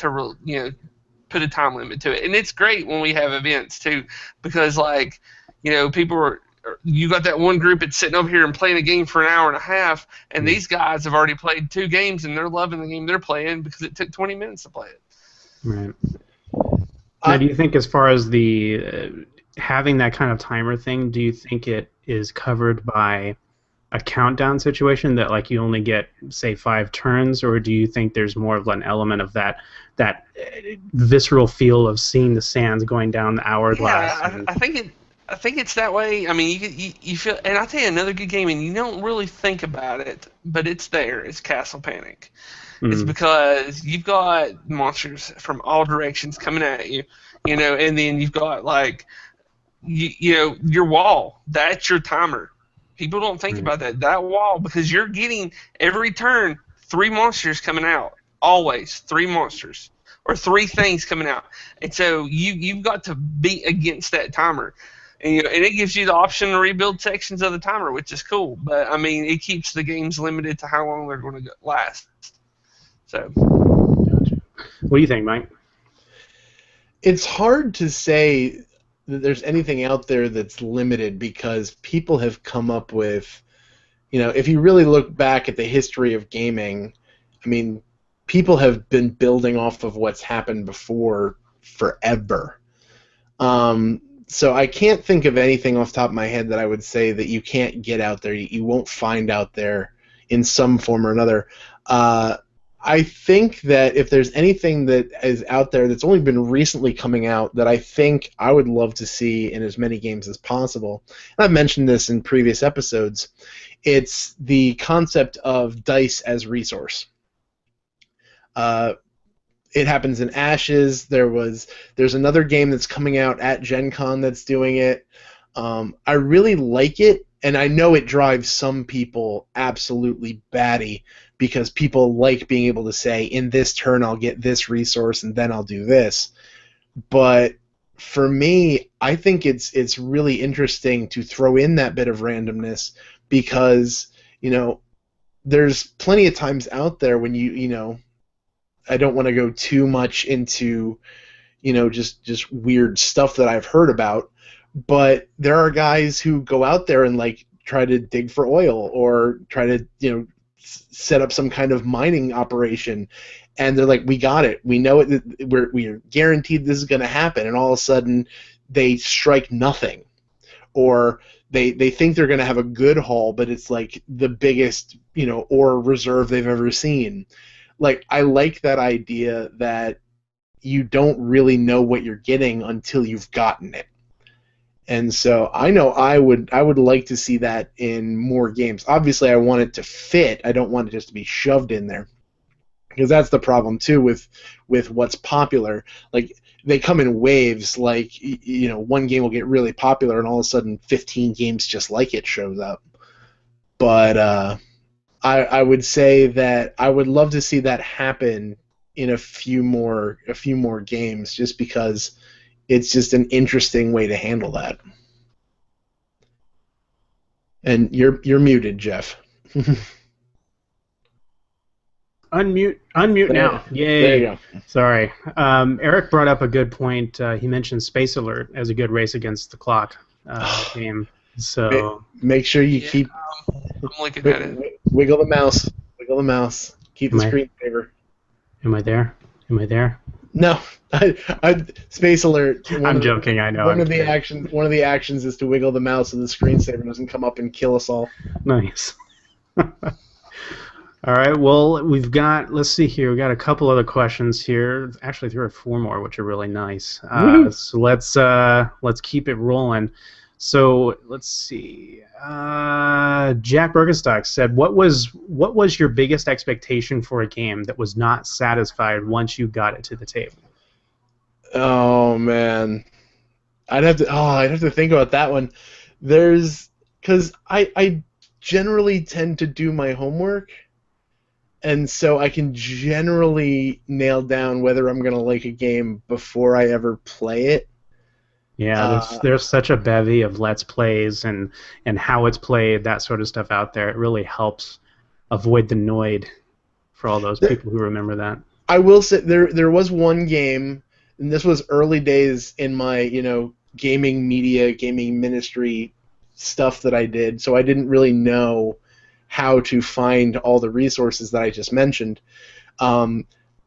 put a time limit to it. And it's great when we have events too, because people are. You got that one group that's sitting over here and playing a game for an hour and a half, and these guys have already played 2 games and they're loving the game they're playing because it took 20 minutes to play it. Right. Now, do you think, as far as the having that kind of timer thing, do you think it is covered by a countdown situation that you only get, say, 5 turns, or do you think there's more of an element of that visceral feel of seeing the sands going down the hourglass? Yeah, I think it's that way. I mean, you feel, and I'll tell you another good game, and you don't really think about it, but it's there. It's Castle Panic. Mm-hmm. It's because you've got monsters from all directions coming at you, and then you've got your wall. That's your timer. People don't think about that wall, because you're getting every turn 3 monsters coming out. Always 3 monsters or 3 things coming out, and so you've got to be against that timer. And it gives you the option to rebuild sections of the timer, which is cool. But I mean, it keeps the games limited to how long they're going to last. So, gotcha. What do you think, Mike? It's hard to say that there's anything out there that's limited, because people have come up with, if you really look back at the history of gaming, I mean, people have been building off of what's happened before forever. So I can't think of anything off the top of my head that I would say that you can't get out there. You won't find out there in some form or another. I think that if there's anything that is out there that's only been recently coming out that I think I would love to see in as many games as possible, and I've mentioned this in previous episodes, it's the concept of dice as resource. It happens in Ashes. There's another game that's coming out at Gen Con that's doing it. I really like it, and I know it drives some people absolutely batty, because people like being able to say, in this turn I'll get this resource and then I'll do this. But for me, I think it's really interesting to throw in that bit of randomness, because there's plenty of times out there when I don't want to go too much into, just weird stuff that I've heard about, but there are guys who go out there and try to dig for oil, or try to, set up some kind of mining operation, and they're like, we got it. We know it. We're guaranteed this is going to happen, and all of a sudden they strike nothing, or they think they're going to have a good haul, but it's the biggest, ore reserve they've ever seen. I like that idea that you don't really know what you're getting until you've gotten it. And so I know I would like to see that in more games. Obviously, I want it to fit. I don't want it just to be shoved in there, because that's the problem too with what's popular. They come in waves. One game will get really popular, and all of a sudden 15 games just like it shows up. But I would say that I would love to see that happen in a few more games, just because it's just an interesting way to handle that. And you're muted, Jeff. Unmute now. Yay. There you go. Sorry. Eric brought up a good point. He mentioned Space Alert as a good race against the clock game. So make sure you keep. I'm looking at it. Wiggle the mouse. Wiggle the mouse. Keep the screensaver. Am I there? Am I there? No. Space Alert. I'm joking. I know. One of the actions is to wiggle the mouse so the screensaver doesn't come up and kill us all. Nice. All right. Well, let's see here. We got a couple other questions here. Actually, 3 or 4 more, which are really nice. So let's keep it rolling. So let's see. Jack Bergenstock said, "What was your biggest expectation for a game that was not satisfied once you got it to the table?" Oh man, I'd have to think about that one. Because I generally tend to do my homework, and so I can generally nail down whether I'm gonna like a game before I ever play it. Yeah, there's such a bevy of Let's Plays and how it's played, that sort of stuff out there. It really helps avoid the Noid for all those people who remember that. I will say there was one game, and this was early days in my gaming media, gaming ministry stuff that I did, so I didn't really know how to find all the resources that I just mentioned.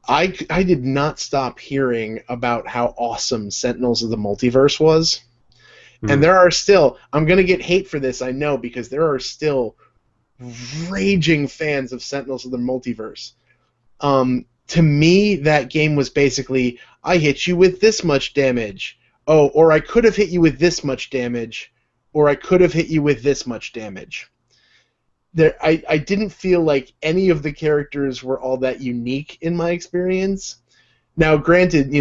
I did not stop hearing about how awesome Sentinels of the Multiverse was. And there are still, I'm going to get hate for this, I know, because there are still raging fans of Sentinels of the Multiverse. To me, that game was basically, I hit you with this much damage. Oh, or I could have hit you with this much damage. Or I could have hit you with this much damage. I didn't feel like any of the characters were all that unique in my experience. Now, granted,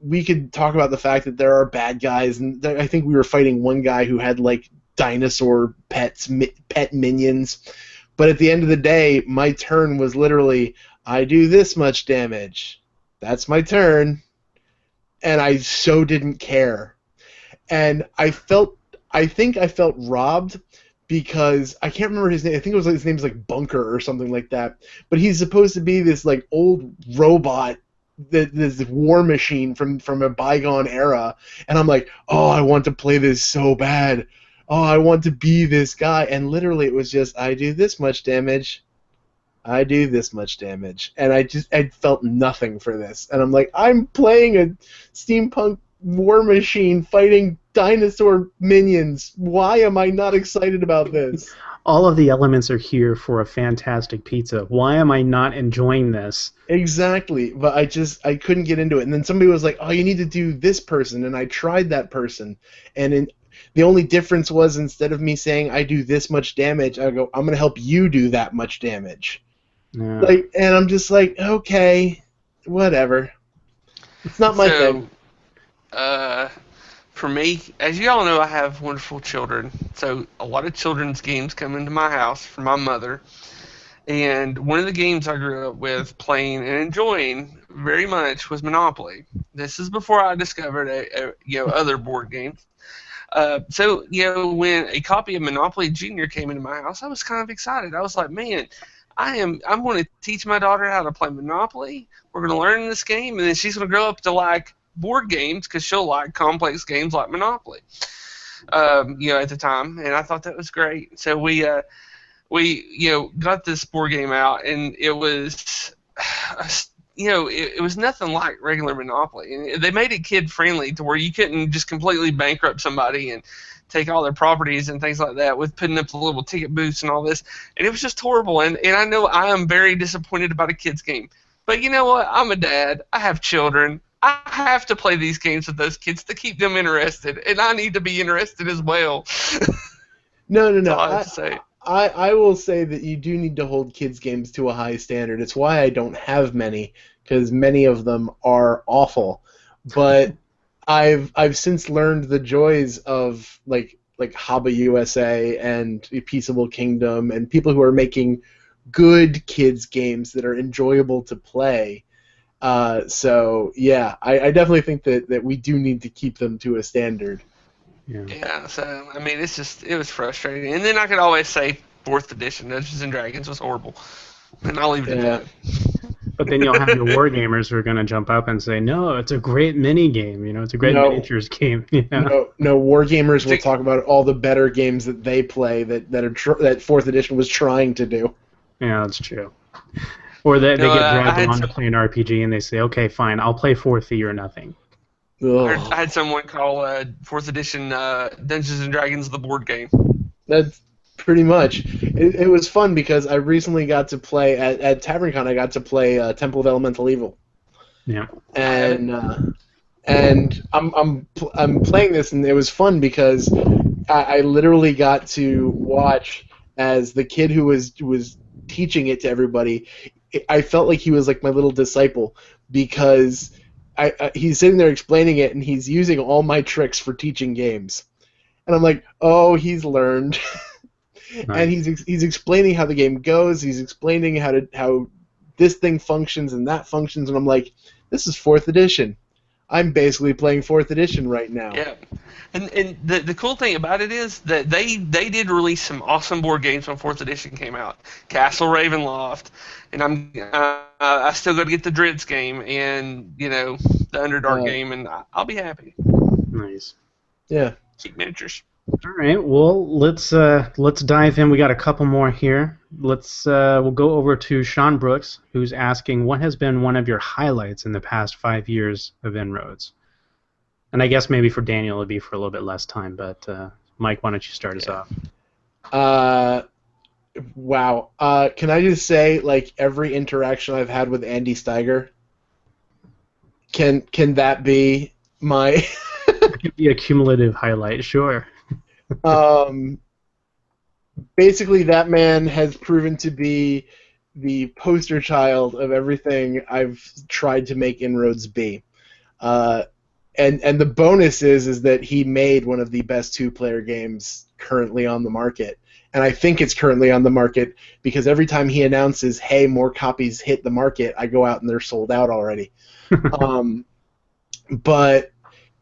we could talk about the fact that there are bad guys, and I think we were fighting one guy who had like dinosaur pet minions. But at the end of the day, my turn was literally, I do this much damage. That's my turn. And I so didn't care. And I think I felt robbed because I can't remember his name. I think his name's like Bunker or something like that. But he's supposed to be this like old robot, this war machine from a bygone era. And I'm like, oh, I want to play this so bad. Oh, I want to be this guy. And literally it was just, I do this much damage. I do this much damage. And I felt nothing for this. And I'm like, I'm playing a steampunk war machine fighting dinosaur minions. Why am I not excited about this? All of the elements are here for a fantastic pizza. Why am I not enjoying this? Exactly, but I couldn't get into it. And then somebody was like, oh, you need to do this person, and I tried that person. And the only difference was, instead of me saying I do this much damage, I go, I'm going to help you do that much damage. Yeah. And I'm just like, okay, whatever. It's not my thing. For me, as you all know, I have wonderful children. So a lot of children's games come into my house from my mother. And one of the games I grew up with playing and enjoying very much was Monopoly. This is before I discovered other board games. So when a copy of Monopoly Junior came into my house, I was kind of excited. I was like, man, I'm going to teach my daughter how to play Monopoly. We're going to learn this game, and then she's going to grow up to like board games because she'll like complex games like Monopoly. At the time, and I thought that was great. So we got this board game out, and it was it was nothing like regular Monopoly. And they made it kid friendly to where you couldn't just completely bankrupt somebody and take all their properties and things like that with putting up the little ticket booths and all this. And it was just horrible. And I know I am very disappointed about a kid's game. But you know what? I'm a dad. I have children. I have to play these games with those kids to keep them interested, and I need to be interested as well. No. I have to say. I will say that you do need to hold kids' games to a high standard. It's why I don't have many, because many of them are awful. But I've since learned the joys of like Haba USA and Peaceable Kingdom and people who are making good kids' games that are enjoyable to play. So yeah, I definitely think that we do need to keep them to a standard. Yeah. Yeah, so I mean, it was frustrating. And then I could always say fourth edition Dungeons and Dragons was horrible, and I'll leave it Yeah. at But then you'll have your that. war gamers who are going to jump up and say, "No, it's a great mini game. It's a great No, miniatures game." Yeah. no. Wargamers will See, talk about all the better games that they play that fourth edition was trying to do. Yeah, that's true. Or they get I dragged had along to play an RPG and they say, "Okay, fine, I'll play 4th or nothing." I Ugh. had someone call fourth edition Dungeons and Dragons the board game. That's pretty much. It was fun because I recently got to play at TavernCon. I got to play Temple of Elemental Evil, Yeah. and I'm playing this, and it was fun because I literally got to watch as the kid who was teaching it to everybody. I felt like he was like my little disciple because he's sitting there explaining it, and he's using all my tricks for teaching games, and I'm like, oh, he's learned. And Nice. he's explaining how the game goes. He's explaining how this thing functions and that functions, and I'm like, this is fourth edition. I'm basically playing fourth edition right now. Yeah, and the cool thing about it is that they did release some awesome board games when fourth edition came out. Castle Ravenloft, and I still got to get the Dritz game and the Underdark Uh, game, and I'll be happy. Nice. Yeah. Cheap miniatures. All right. Well, let's dive in. We got a couple more here. We'll go over to Sean Brooks, who's asking, "What has been one of your highlights in the past 5 years of InnRoads?" And I guess maybe for Daniel it'd be for a little bit less time, but Mike, why don't you start us off? Wow. Can I just say, like, every interaction I've had with Andy Steiger? Can that be my? It could be a cumulative highlight, sure. um, Basically, that man has proven to be the poster child of everything I've tried to make InnRoads be. And the bonus is that he made one of the best two-player games currently on the market. And I think it's currently on the market because every time he announces, hey, more copies hit the market, I go out and they're sold out already. But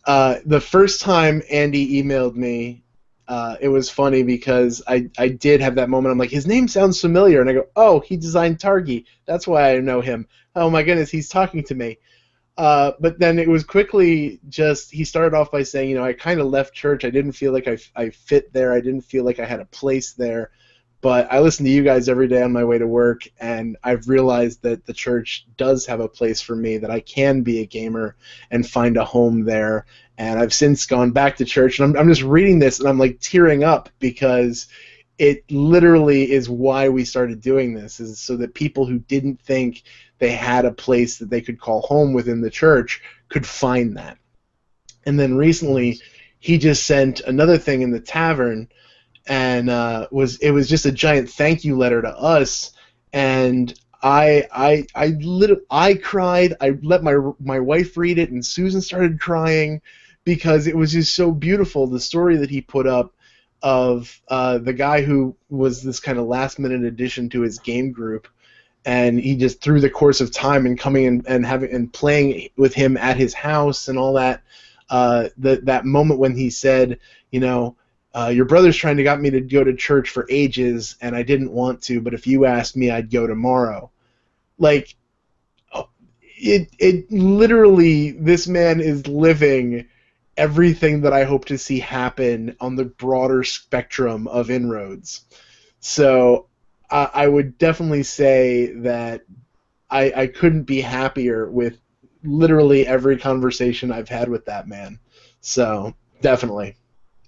the first time Andy emailed me, it was funny because I did have that moment. I'm like, his name sounds familiar. And I go, oh, he designed Targi. That's why I know him. Oh, my goodness, he's talking to me. But then it was quickly just, he started off by saying, I kind of left church. I didn't feel like I fit there. I didn't feel like I had a place there. But I listen to you guys every day on my way to work, and I've realized that the church does have a place for me, that I can be a gamer and find a home there. And I've since gone back to church, and I'm just reading this, and I'm like tearing up because it literally is why we started doing this, is so that people who didn't think they had a place that they could call home within the church could find that. And then recently, he just sent another thing in the tavern, and it was just a giant thank you letter to us. And I cried. I let my wife read it, and Susan started crying because it was just so beautiful. The story that he put up of the guy who was this kind of last minute addition to his game group, and he just through the course of time and coming in and having and playing with him at his house and all that, that moment when he said, your brother's trying to get me to go to church for ages, and I didn't want to, but if you asked me, I'd go tomorrow. Like, it literally, this man is living everything that I hope to see happen on the broader spectrum of InnRoads. So I would definitely say that I couldn't be happier with literally every conversation I've had with that man. So definitely.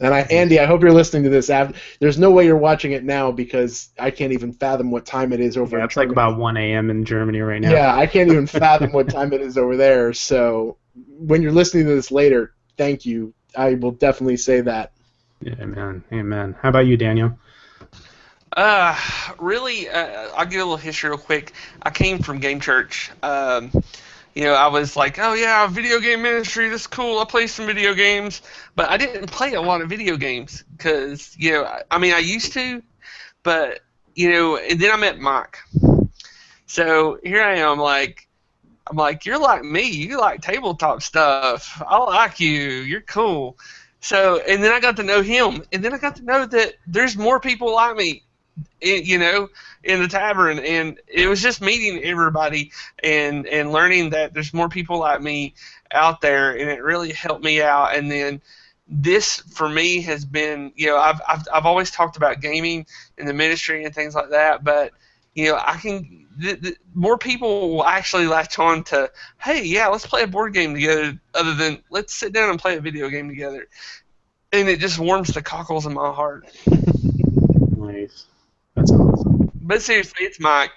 And Andy, I hope you're listening to this. There's no way you're watching it now because I can't even fathom what time it is over Yeah, in it's like Germany. about 1 a.m. in Germany right now. Yeah, I can't even fathom what time it is over there. So when you're listening to this later, thank you. I will definitely say that. Yeah, man. Amen. How about you, Daniel? Really, I'll give a little history real quick. I came from Game Church. I was like, oh yeah, video game ministry, that's cool. I play some video games, but I didn't play a lot of video games because, I used to, but, and then I met Mike. So here I am, like, I'm like, you're like me. You like tabletop stuff. I like you. You're cool. So, and then I got to know him, and then I got to know that there's more people like me, you know, in the tavern, and it was just meeting everybody and learning that there's more people like me out there, and it really helped me out. And then this for me has been, you know, I've always talked about gaming in the ministry and things like that, but you know, I can more people will actually latch on to, hey, yeah, let's play a board game together, other than let's sit down and play a video game together, and it just warms the cockles in my heart. Nice. That's awesome. But seriously, it's Mike.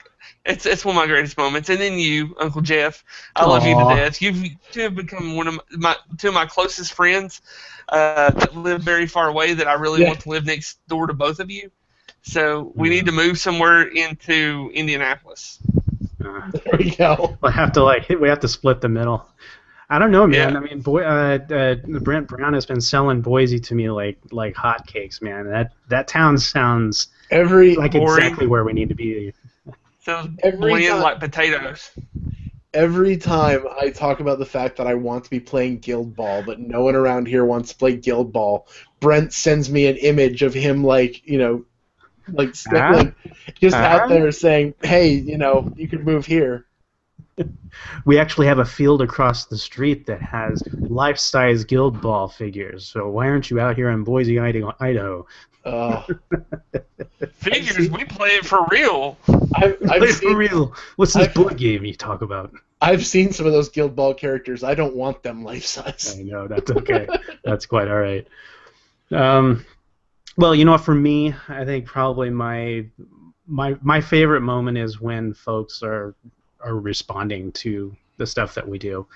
It's one of my greatest moments, and then you, Uncle Jeff. I love you to death. You two have become two of my closest friends that live very far away. That I really want to live next door to both of you. So we need to move somewhere into Indianapolis. There we go. We have to split the middle. I don't know, man. Yeah. I mean, Brent Brown has been selling Boise to me like hotcakes, man. That town sounds exactly where we need to be. Sounds bland like potatoes. Every time I talk about the fact that I want to be playing Guild Ball, but no one around here wants to play Guild Ball, Brent sends me an image of him out there saying, hey, you know, you could move here. We actually have a field across the street that has life-size Guild Ball figures, so why aren't you out here in Boise, Idaho? Figures, we play it for real. For real. What's this board game you talk about? I've seen some of those Guild Ball characters. I don't want them life-size. I know, that's okay. That's quite all right. Well, you know what, for me, I think probably my favorite moment is when folks are responding to the stuff that we do.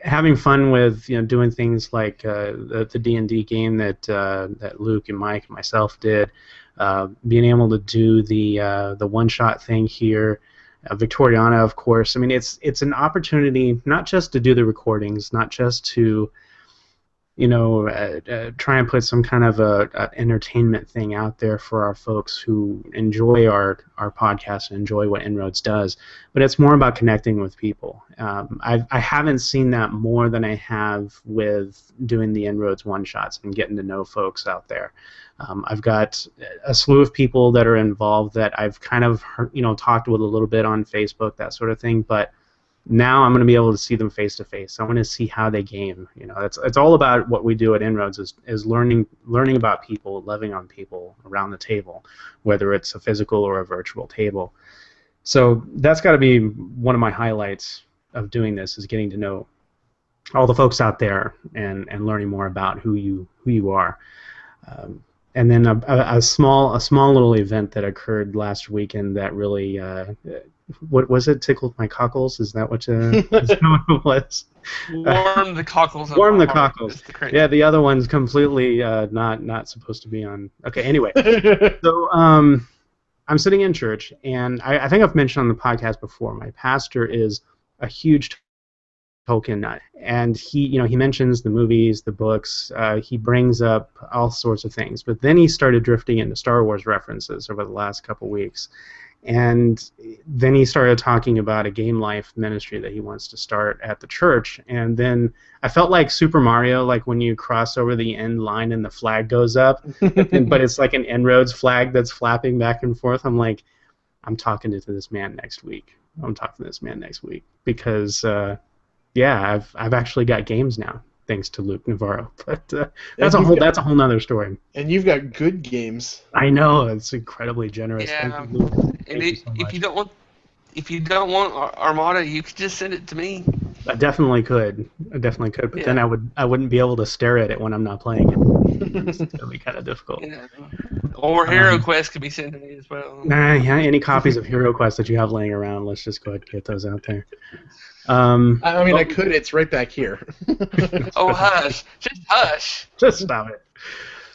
Having fun with, you know, doing things like the D&D game that Luke and Mike and myself did, being able to do the one-shot thing here, Victoriana, of course. I mean, it's an opportunity not just to do the recordings, not just to, you know, try and put some kind of a entertainment thing out there for our folks who enjoy our podcast and enjoy what InnRoads does, but it's more about connecting with people. I haven't seen that more than I have with doing the InnRoads one-shots and getting to know folks out there. I've got a slew of people that are involved that I've kind of talked with a little bit on Facebook, that sort of thing, but now I'm going to be able to see them face to face. I want to see how they game. You know, it's all about what we do at InnRoads is learning about people, loving on people around the table, whether it's a physical or a virtual table. So that's got to be one of my highlights of doing this, is getting to know all the folks out there and learning more about who you are. And then a small little event that occurred last weekend that really what was it? Tickled my cockles? Is that what it was? Warm the cockles. Warm the cockles. Yeah, the other one's completely not supposed to be on. Okay, anyway. So I'm sitting in church, and I think I've mentioned on the podcast before, my pastor is a huge Tolkien nut, and he mentions the movies, the books, he brings up all sorts of things, but then he started drifting into Star Wars references over the last couple weeks. And then he started talking about a game life ministry that he wants to start at the church. And then I felt like Super Mario, like when you cross over the end line and the flag goes up, but it's like an InnRoads flag that's flapping back and forth. I'm like, I'm talking to this man next week. Because, I've actually got games now, thanks to Luke Navarro. But that's a whole nother story. And you've got good games. I know, it's incredibly generous. Yeah. Thank you, Luke. And if you don't want Armada, you could just send it to me. I definitely could, but then I wouldn't be able to stare at it when I'm not playing it. It's gonna be kind of difficult. Yeah. Or Hero Quest could be sent to me as well. Any copies of Hero Quest that you have laying around, let's just go ahead and get those out there. I could. It's right back here. Oh, hush! Just hush! Just stop it.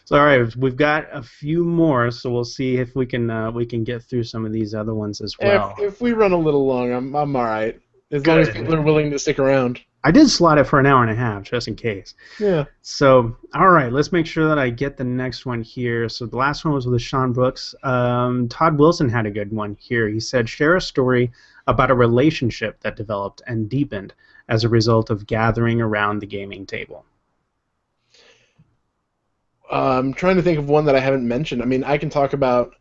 So, all right, we've got a few more, so we'll see if we can get through some of these other ones as well. If we run a little long, I'm all right. As long as people are willing to stick around. I did slot it for an hour and a half, just in case. Yeah. So, all right, let's make sure that I get the next one here. So the last one was with Sean Brooks. Todd Wilson had a good one here. He said, share a story about a relationship that developed and deepened as a result of gathering around the gaming table. I'm trying to think of one that I haven't mentioned. I mean, I can talk about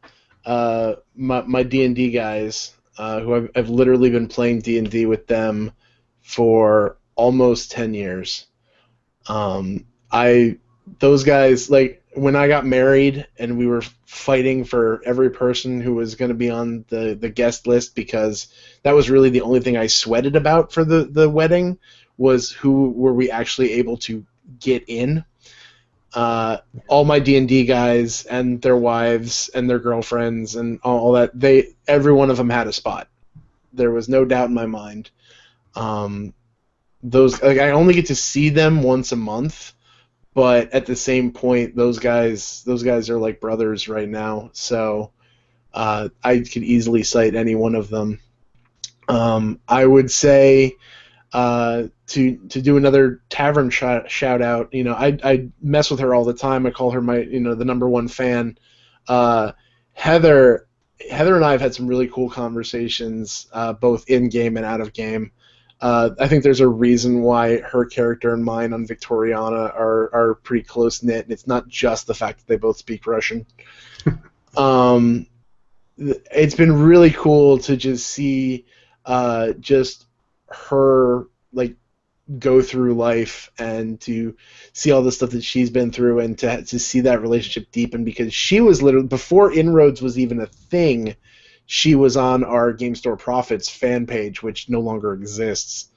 my D&D guys, who I've literally been playing D&D with them for almost 10 years. Those guys, like, when I got married and we were fighting for every person who was going to be on the guest list, because that was really the only thing I sweated about for the wedding, was who were we actually able to get in. All my D&D guys and their wives and their girlfriends and all that, every one of them had a spot. There was no doubt in my mind. Those, like, I only get to see them once a month, but at the same point, those guys are like brothers right now. So I could easily cite any one of them. I would say, to do another tavern shout out, you know, I mess with her all the time. I call her my, you know, the number one fan. Heather and I have had some really cool conversations, both in game and out of game. I think there's a reason why her character and mine on Victoriana are pretty close knit, and it's not just the fact that they both speak Russian. It's been really cool to just see just her, like, go through life and to see all the stuff that she's been through, and to see that relationship deepen, because she was literally, before InnRoads was even a thing, she was on our Game Store Profits fan page, which no longer exists.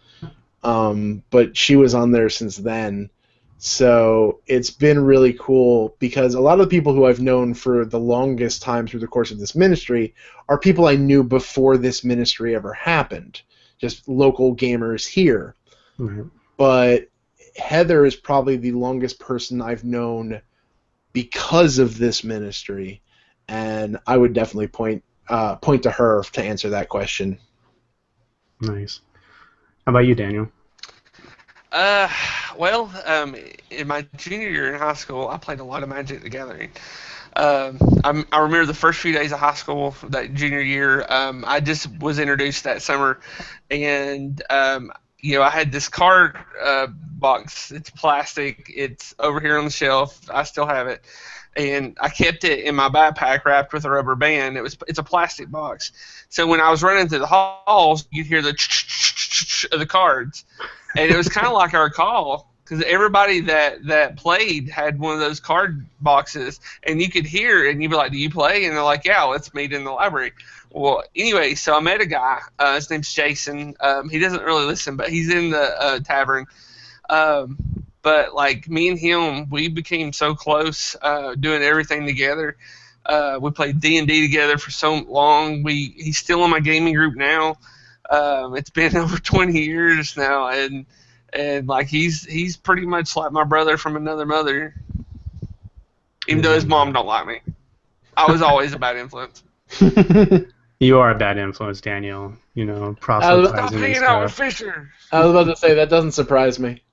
But she was on there since then. So it's been really cool, because a lot of the people who I've known for the longest time through the course of this ministry are people I knew before this ministry ever happened, just local gamers here. Mm-hmm. But Heather is probably the longest person I've known because of this ministry, and I would definitely point to her to answer that question. Nice. How about you, Daniel? Well, in my junior year in high school, I played a lot of Magic the Gathering. I remember the first few days of high school that junior year. I just was introduced that summer, and you know, I had this card box. It's plastic. It's over here on the shelf. I still have it, and I kept it in my backpack wrapped with a rubber band. It's a plastic box. So when I was running through the halls, you'd hear the of the cards, and it was kind of like I recall, because everybody that played had one of those card boxes, and you could hear, and you'd be like, "Do you play?" And they're like, "Yeah, let's meet in the library." Well, anyway, so I met a guy. His name's Jason. He doesn't really listen, but he's in the tavern. But like, me and him, we became so close, doing everything together. We played D&D together for so long. He's still in my gaming group now. It's been over 20 years now, and like, he's pretty much like my brother from another mother. Even though his mom don't like me, I was always a bad influence. You are a bad influence, Daniel. You know, Stop proselytizing and hanging out with stuff. Fisher. I was about to say, that doesn't surprise me.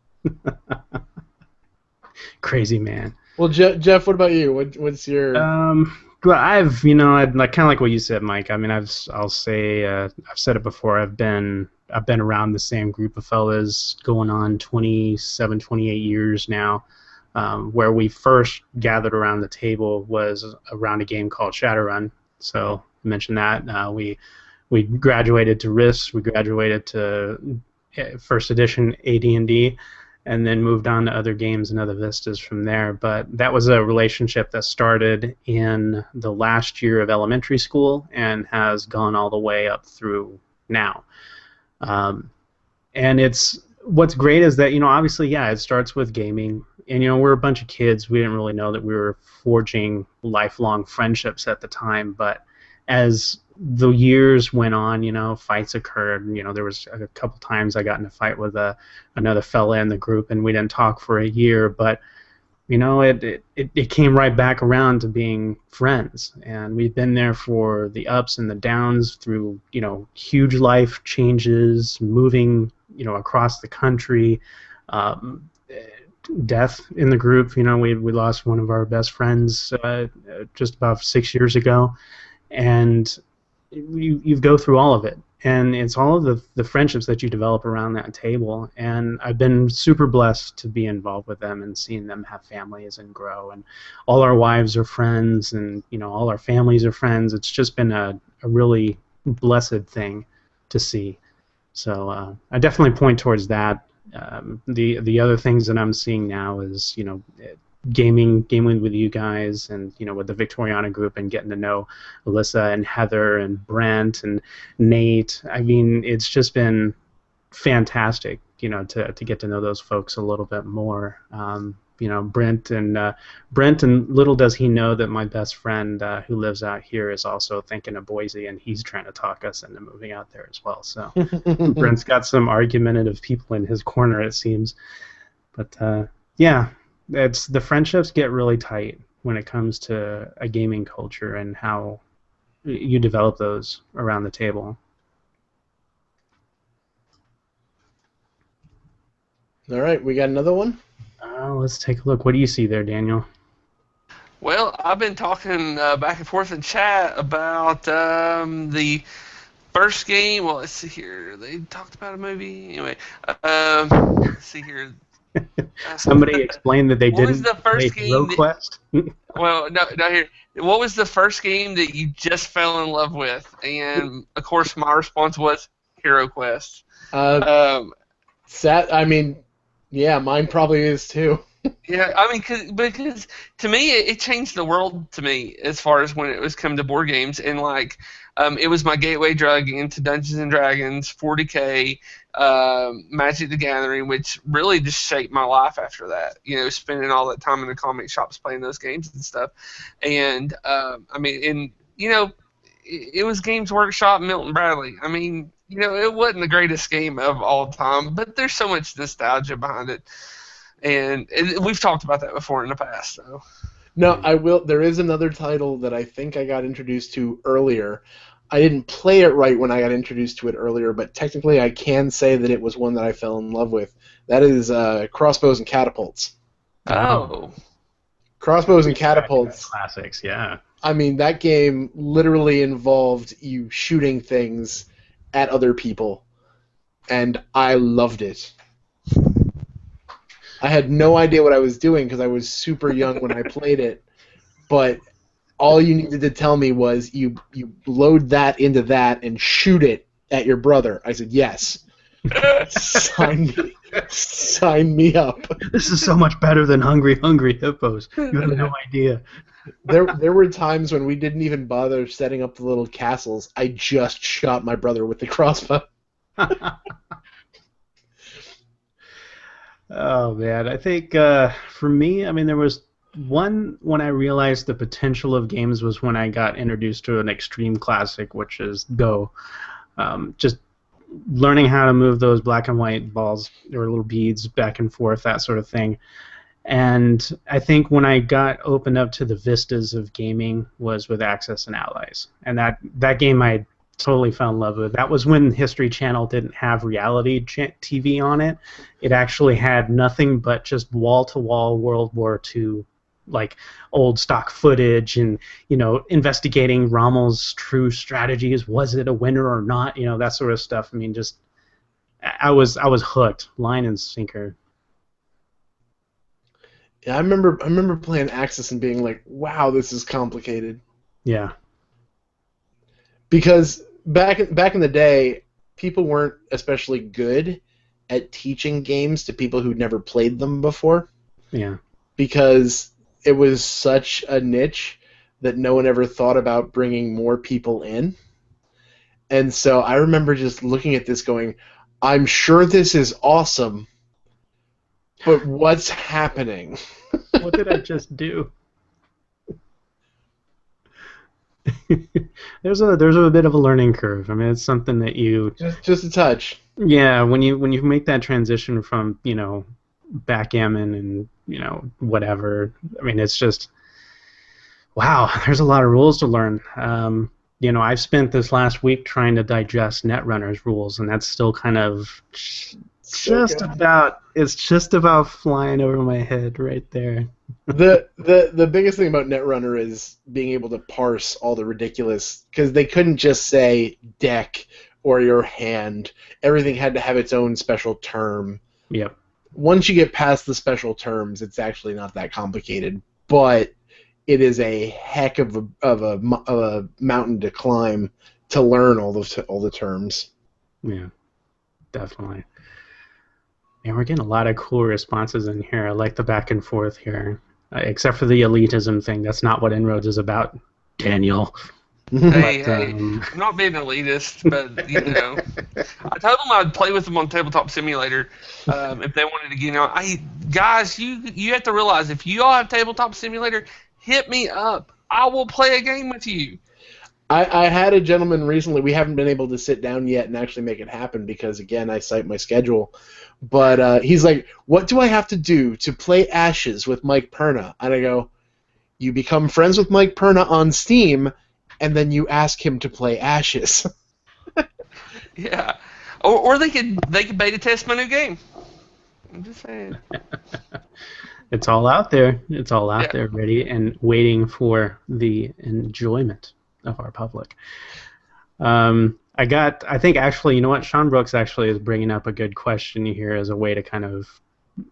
Crazy man. Well, Jeff, what about you? What's your... Well, I've, you know, like, kind of like what you said, Mike. I mean, I've said it before. I've been around the same group of fellas going on 27, 28 years now. Where we first gathered around the table was around a game called Shadowrun. So I mentioned that. We graduated to Rifts. We graduated to first edition AD&D, and then moved on to other games and other vistas from there. But that was a relationship that started in the last year of elementary school and has gone all the way up through now. And what's great is that, you know, obviously, yeah, it starts with gaming. And, you know, we're a bunch of kids. We didn't really know that we were forging lifelong friendships at the time. But as the years went on, you know, fights occurred. You know, there was a couple times I got in a fight with another fella in the group, and we didn't talk for a year. But, you know, it came right back around to being friends. And we've been there for the ups and the downs through, you know, huge life changes, moving across the country. Um, Death in the group. We lost one of our best friends just about 6 years ago, and you go through all of it, and it's all of the friendships that you develop around that table. And I've been super blessed to be involved with them and seeing them have families and grow. And all our wives are friends, and all our families are friends. It's just been a really blessed thing to see. So I definitely point towards that. The other things that I'm seeing now is gaming with you guys, and with the Victoriana group, and getting to know Alyssa and Heather and Brent and Nate. I mean, it's just been fantastic, to get to know those folks a little bit more. Brent and little does he know that my best friend who lives out here is also thinking of Boise, and he's trying to talk us into moving out there as well. So Brent's got some argumentative people in his corner, it seems. But yeah, it's the friendships get really tight when it comes to a gaming culture and how you develop those around the table. All right, we got another one? Let's take a look. What do you see there, Daniel? Well, I've been talking back and forth in chat about the first game. Well, let's see here. They talked about a movie. Anyway, let's see here. Somebody explained that they what didn't was the first play game Hero Quest. Well, no, here. What was the first game that you just fell in love with? And of course, my response was Hero Quest. Yeah, mine probably is too. Yeah, I mean, because to me, it changed the world to me as far as when it was come to board games, and it was my gateway drug into Dungeons and Dragons, 40K, Magic the Gathering, which really just shaped my life after that. Spending all that time in the comic shops playing those games and stuff, and it was Games Workshop, Milton Bradley. I mean, it wasn't the greatest game of all time, but there's so much nostalgia behind it. And we've talked about that before in the past. So. No, I will. There is another title that I think I got introduced to earlier. I didn't play it right when I got introduced to it earlier, but technically I can say that it was one that I fell in love with. That is Crossbows and Catapults. Oh. Crossbows and Catapults. Classics, yeah. I mean, that game literally involved you shooting things at other people, and I loved it. I had no idea what I was doing because I was super young when I played it, but all you needed to tell me was you load that into that and shoot it at your brother. I said, yes. Sign me up. This is so much better than Hungry Hippos. You have no idea. There were times when we didn't even bother setting up the little castles. I just shot my brother with the crossbow. Oh man, I think for me, I mean, there was one when I realized the potential of games was when I got introduced to an extreme classic, which is Go. Just learning how to move those black and white balls or little beads back and forth, that sort of thing. And I think when I got opened up to the vistas of gaming was with Axis and Allies, and that game I totally fell in love with. That was when History Channel didn't have reality TV on it. It actually had nothing but just wall-to-wall World War II, like old stock footage, and investigating Rommel's true strategies. Was it a winner or not? That sort of stuff. I mean, just I was hooked, line and sinker. Yeah, I remember playing Axis and being like, "Wow, this is complicated." Yeah. Because back in the day, people weren't especially good at teaching games to people who'd never played them before. Yeah. Because it was such a niche that no one ever thought about bringing more people in. And so I remember just looking at this going, I'm sure this is awesome, but what's happening? What did I just do? There's a bit of a learning curve. I mean, it's something that you just a touch. Yeah, when you make that transition from backgammon and whatever. I mean, it's just wow. There's a lot of rules to learn. I've spent this last week trying to digest Netrunner's rules, and that's still kind of It's just about flying over my head right there. The biggest thing about Netrunner is being able to parse all the ridiculous, because they couldn't just say deck or your hand. Everything had to have its own special term. Yep. Once you get past the special terms, it's actually not that complicated, but it is a heck of a mountain to climb to learn all the terms. Yeah, definitely. And we're getting a lot of cool responses in here. I like the back and forth here. Except for the elitism thing. That's not what InnRoads is about, Daniel. Hey, I'm not being elitist, but, you know, I told them I'd play with them on Tabletop Simulator if they wanted to get on. Guys, you have to realize, if you all have Tabletop Simulator, hit me up. I will play a game with you. I had a gentleman recently. We haven't been able to sit down yet and actually make it happen because, again, I cite my schedule. But he's like, what do I have to do to play Ashes with Mike Perna? And I go, you become friends with Mike Perna on Steam, and then you ask him to play Ashes. Yeah. Or they could beta test my new game. I'm just saying. It's all out there. It's all out there, ready and waiting for the enjoyment of our public. I think actually, you know what, Sean Brooks actually is bringing up a good question here as a way to kind of,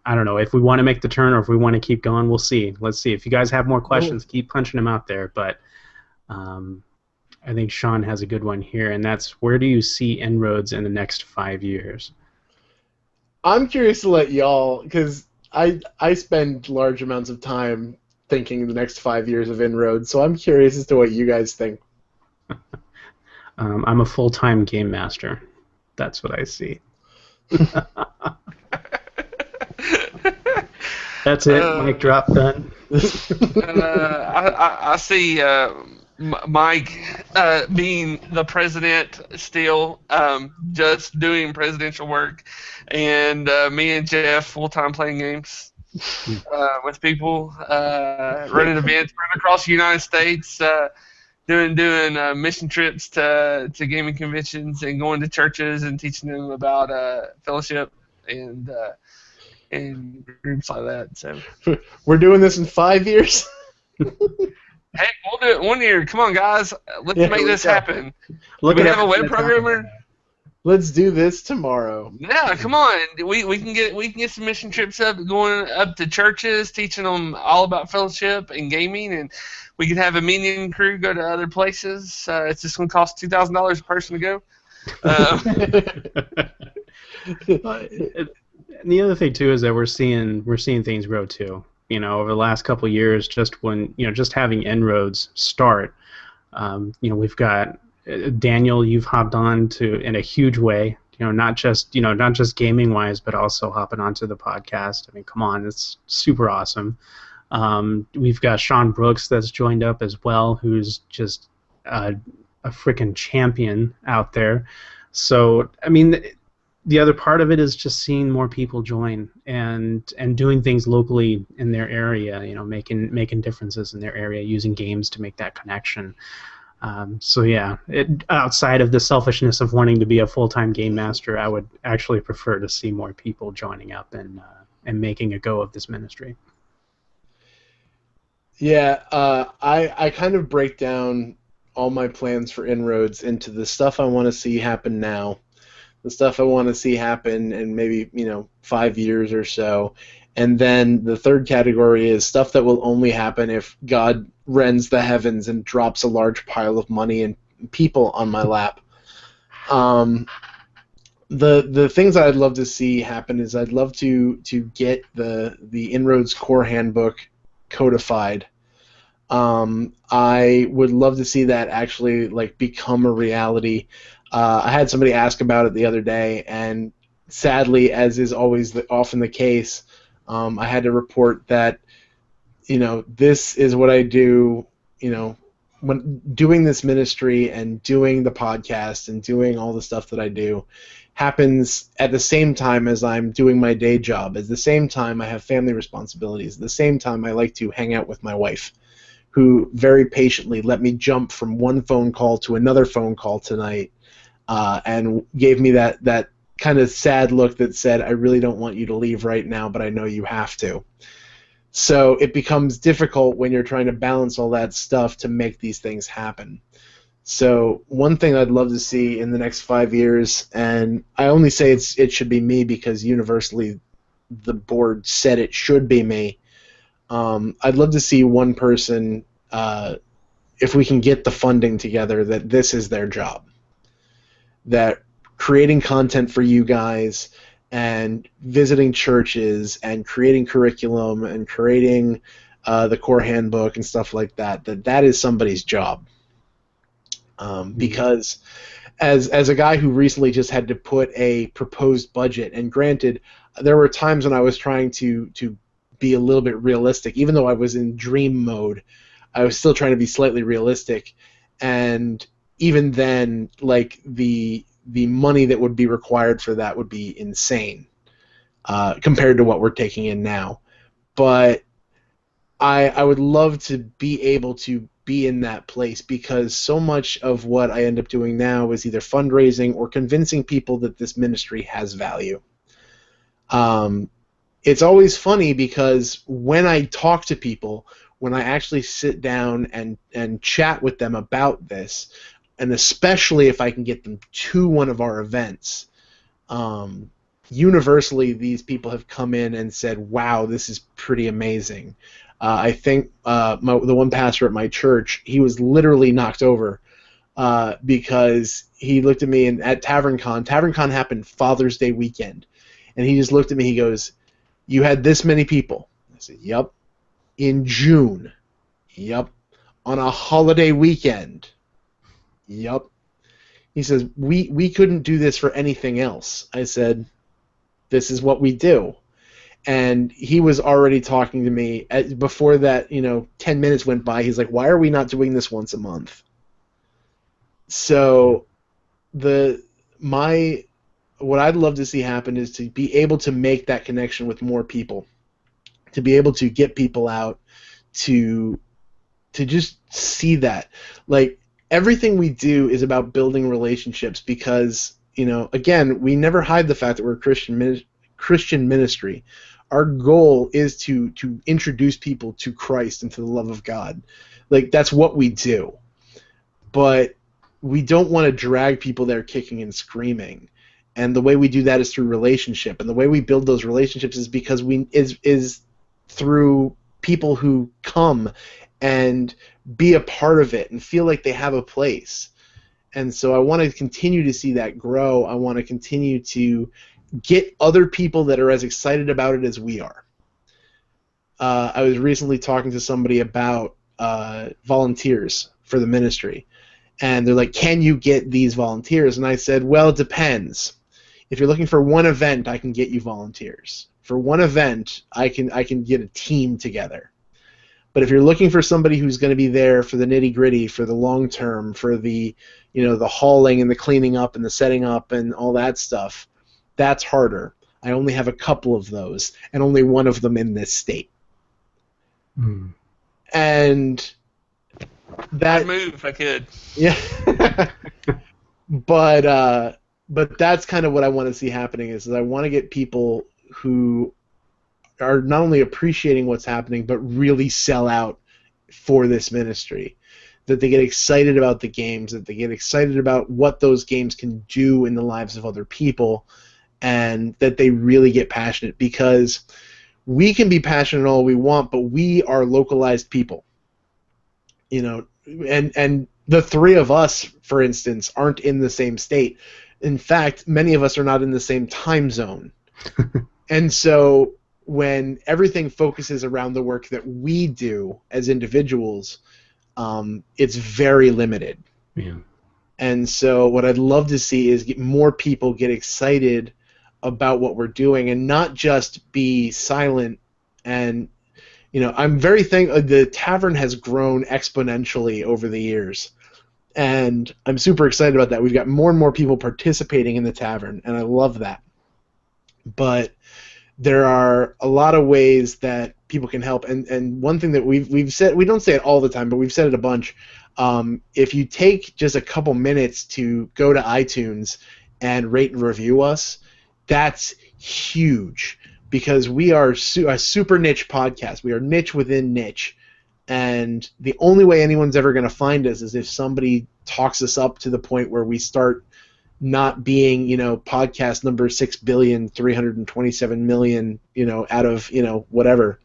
I don't know, if we want to make the turn or if we want to keep going, we'll see. Let's see. If you guys have more questions, keep punching them out there. But I think Sean has a good one here, and that's, where do you see InnRoads in the next 5 years? I'm curious to let y'all, because I spend large amounts of time thinking the next 5 years of InnRoads, so I'm curious as to what you guys think. I'm a full-time game master. That's what I see. That's it. Mic drop, done. I see Mike being the president still, just doing presidential work, and me and Jeff full-time playing games with people, running events running across the United States, doing mission trips to gaming conventions and going to churches and teaching them about fellowship and groups like that. So we're doing this in 5 years. Heck, we'll do it 1 year. Come on, guys, let's make this happen. Look, we have a web programmer. Let's do this tomorrow. Yeah, come on. We can get some mission trips going up to churches, teaching them all about fellowship and gaming, and we can have a minion crew go to other places. It's just going to cost $2,000 a person to go. And the other thing too is that we're seeing things grow too. You know, over the last couple of years, just having InnRoads start, we've got Daniel. You've hopped on to in a huge way. Not just gaming wise, but also hopping onto the podcast. I mean, come on, it's super awesome. We've got Sean Brooks that's joined up as well, who's just a freaking champion out there. So, I mean, the other part of it is just seeing more people join and doing things locally in their area, making differences in their area, using games to make that connection. So yeah, outside of the selfishness of wanting to be a full-time game master, I would actually prefer to see more people joining up and making a go of this ministry. Yeah, I kind of break down all my plans for InnRoads into the stuff I want to see happen now, the stuff I want to see happen in maybe 5 years or so, and then the third category is stuff that will only happen if God rends the heavens and drops a large pile of money and people on my lap. The things I'd love to see happen is I'd love to get the InnRoads core handbook codified. I would love to see that actually become a reality. I had somebody ask about it the other day, and sadly, as is always often the case, I had to report that this is what I do. When doing this ministry and doing the podcast and doing all the stuff that I do happens at the same time as I'm doing my day job. At the same time, I have family responsibilities. At the same time, I like to hang out with my wife, who very patiently let me jump from one phone call to another phone call tonight, and gave me that kind of sad look that said, I really don't want you to leave right now, but I know you have to. So it becomes difficult when you're trying to balance all that stuff to make these things happen. So one thing I'd love to see in the next 5 years, and I only say it should be me because universally the board said it should be me. I'd love to see one person, if we can get the funding together, that this is their job. That creating content for you guys and visiting churches and creating curriculum and creating the core handbook and stuff like that, that is somebody's job. Because as a guy who recently just had to put a proposed budget, and granted, there were times when I was trying to be a little bit realistic, even though I was in dream mode, I was still trying to be slightly realistic, and even then, like the money that would be required for that would be insane compared to what we're taking in now. But I would love to be able to be in that place, because so much of what I end up doing now is either fundraising or convincing people that this ministry has value. It's always funny because when I talk to people, when I actually sit down and chat with them about this, and especially if I can get them to one of our events, universally these people have come in and said, wow, this is pretty amazing. I think the one pastor at my church, he was literally knocked over because he looked at me at TavernCon. TavernCon happened Father's Day weekend, and he just looked at me. He goes, "You had this many people?" I said, "Yep." "In June?" "Yep." "On a holiday weekend?" "Yep." He says, "We couldn't do this for anything else." I said, "This is what we do." And he was already talking to me before that. 10 minutes went by. He's like, "Why are we not doing this once a month?" So what I'd love to see happen is to be able to make that connection with more people, to be able to get people out to just see that. Like, everything we do is about building relationships, because again, we never hide the fact that we're a Christian ministry. Our goal is to introduce people to Christ and to the love of God. Like, that's what we do. But we don't want to drag people there kicking and screaming. And the way we do that is through relationship. And the way we build those relationships is because is through people who come and be a part of it and feel like they have a place. And so I want to continue to see that grow. I want to continue to get other people that are as excited about it as we are. I was recently talking to somebody about volunteers for the ministry, and they're like, "Can you get these volunteers?" And I said, "Well, it depends. If you're looking for one event, I can get you volunteers. For one event, I can get a team together. But if you're looking for somebody who's going to be there for the nitty-gritty, for the long term, for the the hauling and the cleaning up and the setting up and all that stuff, that's harder. I only have a couple of those, and only one of them in this state." And that I'd move if I could. Yeah. But that's kind of what I want to see happening is I want to get people who are not only appreciating what's happening, but really sell out for this ministry. That they get excited about the games, that they get excited about what those games can do in the lives of other people, and that they really get passionate, because we can be passionate all we want, but we are localized people. And the three of us, for instance, aren't in the same state. In fact, many of us are not in the same time zone. And so when everything focuses around the work that we do as individuals, it's very limited. Yeah. And so what I'd love to see is more people get excited about what we're doing and not just be silent. And I'm very thankful. The tavern has grown exponentially over the years, and I'm super excited about that. We've got more and more people participating in the tavern, and I love that. But there are a lot of ways that people can help, and one thing that we've said, we don't say it all the time, but we've said it a bunch. If you take just a couple minutes to go to iTunes and rate and review us, that's huge because we are a super niche podcast. We are niche within niche. And the only way anyone's ever going to find us is if somebody talks us up to the point where we start not being, podcast number 6,327,000,000, out of, whatever.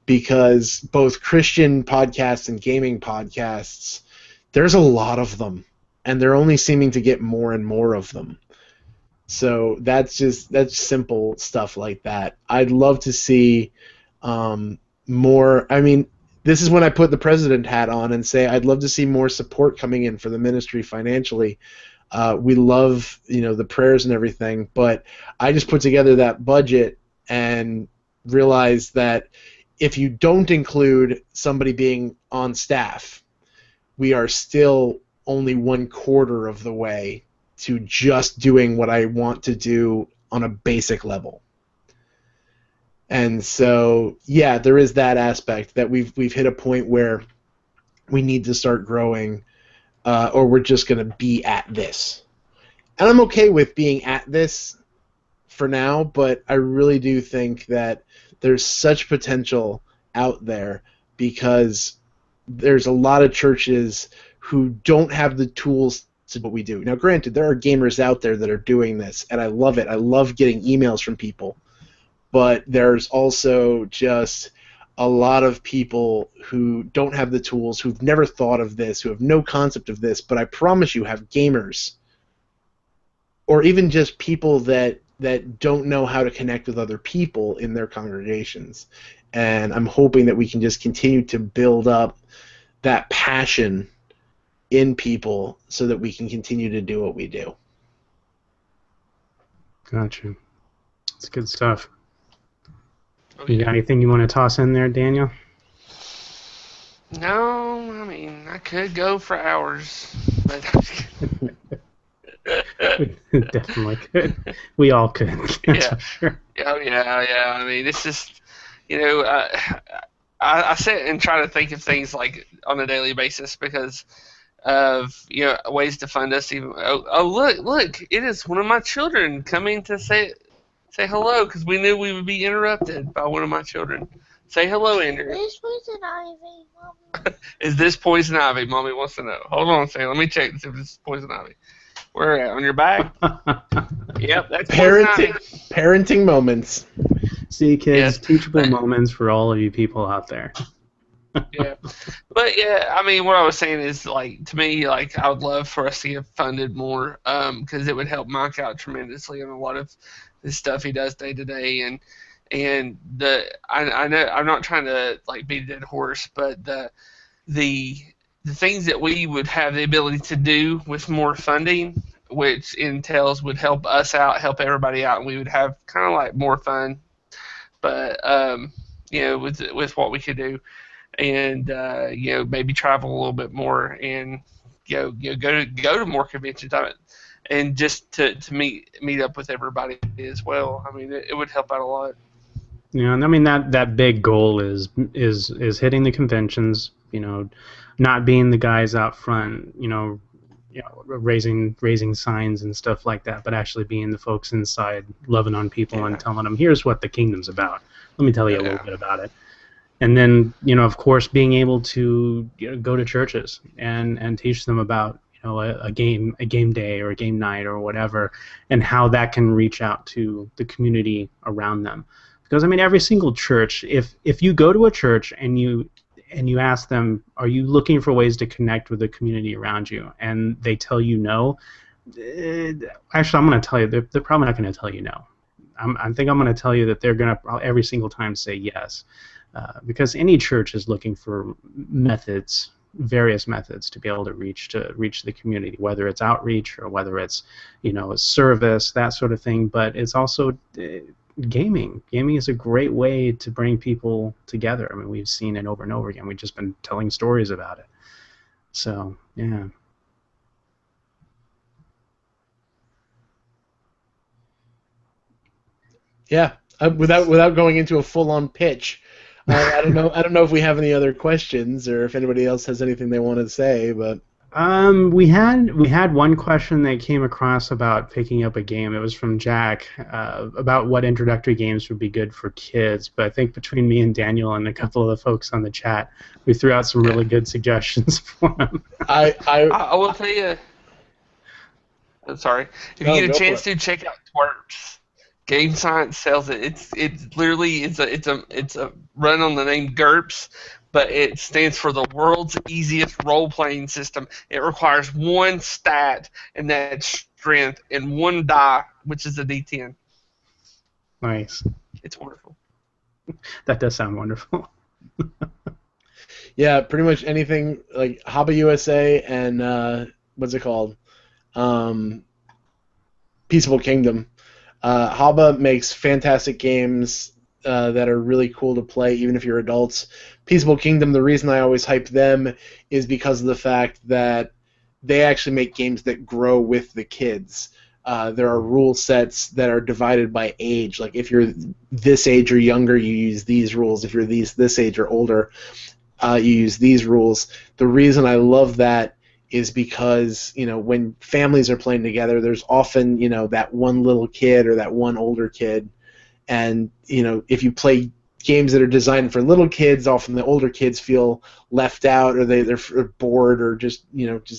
Because both Christian podcasts and gaming podcasts, there's a lot of them, and they're only seeming to get more and more of them. So that's simple stuff like that. I'd love to see more. I mean, this is when I put the president hat on and say I'd love to see more support coming in for the ministry financially. We love, the prayers and everything, but I just put together that budget and realized that if you don't include somebody being on staff, we are still only 1/4 of the way to just doing what I want to do on a basic level. And so, yeah, there is that aspect that we've hit a point where we need to start growing, or we're just going to be at this. And I'm okay with being at this for now, but I really do think that there's such potential out there because there's a lot of churches who don't have the tools to do what we do. Now, granted, there are gamers out there that are doing this, and I love it. I love getting emails from people. But there's also just a lot of people who don't have the tools, who've never thought of this, who have no concept of this, but I promise you have gamers or even just people that don't know how to connect with other people in their congregations. And I'm hoping that we can just continue to build up that passion in people so that we can continue to do what we do. Gotcha. That's good stuff. You got anything you want to toss in there, Daniel? No, I mean, I could go for hours, but Definitely could. We all could. Yeah. Sure. Yeah. I mean, it's just, I sit and try to think of things like on a daily basis because of ways to fund us. Even look, it is one of my children coming to say hello because we knew we would be interrupted by one of my children. Say hello, Andrew. Is poison ivy, Mommy? Is this poison ivy? Mommy wants to know. Hold on a second. Let me check to see if this is poison ivy. Where at? On your back? Yep, that's poison ivy. Parenting moments. See, kids, Yes. teachable moments for all of you people out there. Yeah, but yeah, I mean, what I was saying is, like, to me, like, I would love for us to get funded more, because it would help Mike out tremendously on a lot of the stuff he does day to day, and I know I'm not trying to like beat a dead horse, but the things that we would have the ability to do with more funding, which entails would help us out, help everybody out, and we would have kind of like more fun, but with what we could do. And maybe travel a little bit more, and go to more conventions, and just to meet up with everybody as well. I mean, it would help out a lot. Yeah, and I mean that big goal is hitting the conventions. Not being the guys out front. Raising signs and stuff like that, but actually being the folks inside, loving on people and telling them, here's what the kingdom's about. Let me tell you a little bit about it. And then, of course, being able to go to churches and teach them about, a game day or a game night or whatever, and how that can reach out to the community around them. Because I mean, every single church, if you go to a church and you ask them, are you looking for ways to connect with the community around you, and they tell you no, actually, I'm going to tell you, they're probably not going to tell you no. I think I'm going to tell you that they're going to every single time say yes. Because any church is looking for various methods to be able to reach the community, whether it's outreach or whether it's a service, that sort of thing. But it's also gaming. Gaming is a great way to bring people together. I mean, we've seen it over and over again. We've just been telling stories about it. So yeah. Yeah. Without going into a full-on pitch. I don't know if we have any other questions or if anybody else has anything they want to say, but We had one question that came across about picking up a game. It was from Jack about what introductory games would be good for kids. But I think between me and Daniel and a couple of the folks on the chat, we threw out some Yeah. really good suggestions for them. I will tell you. I'm sorry. If No, you get a go for chance it. to check out Twerps, Game Science sells it. It's literally it's a run on the name GURPS, but it stands for the world's easiest role playing system. It requires one stat, and that's strength, and one die, which is a D10. Nice. It's wonderful. That does sound wonderful. Yeah, pretty much anything like Hobby USA and what's it called? Peaceable Kingdom. Haba makes fantastic games that are really cool to play, even if you're adults. Peaceable Kingdom, the reason I always hype them is because of the fact that they actually make games that grow with the kids. There are rule sets that are divided by age. Like if you're this age or younger, you use these rules. If you're this age or older, you use these rules. The reason I love that is because, when families are playing together, there's often, that one little kid or that one older kid. And, if you play games that are designed for little kids, often the older kids feel left out, or they're bored, or just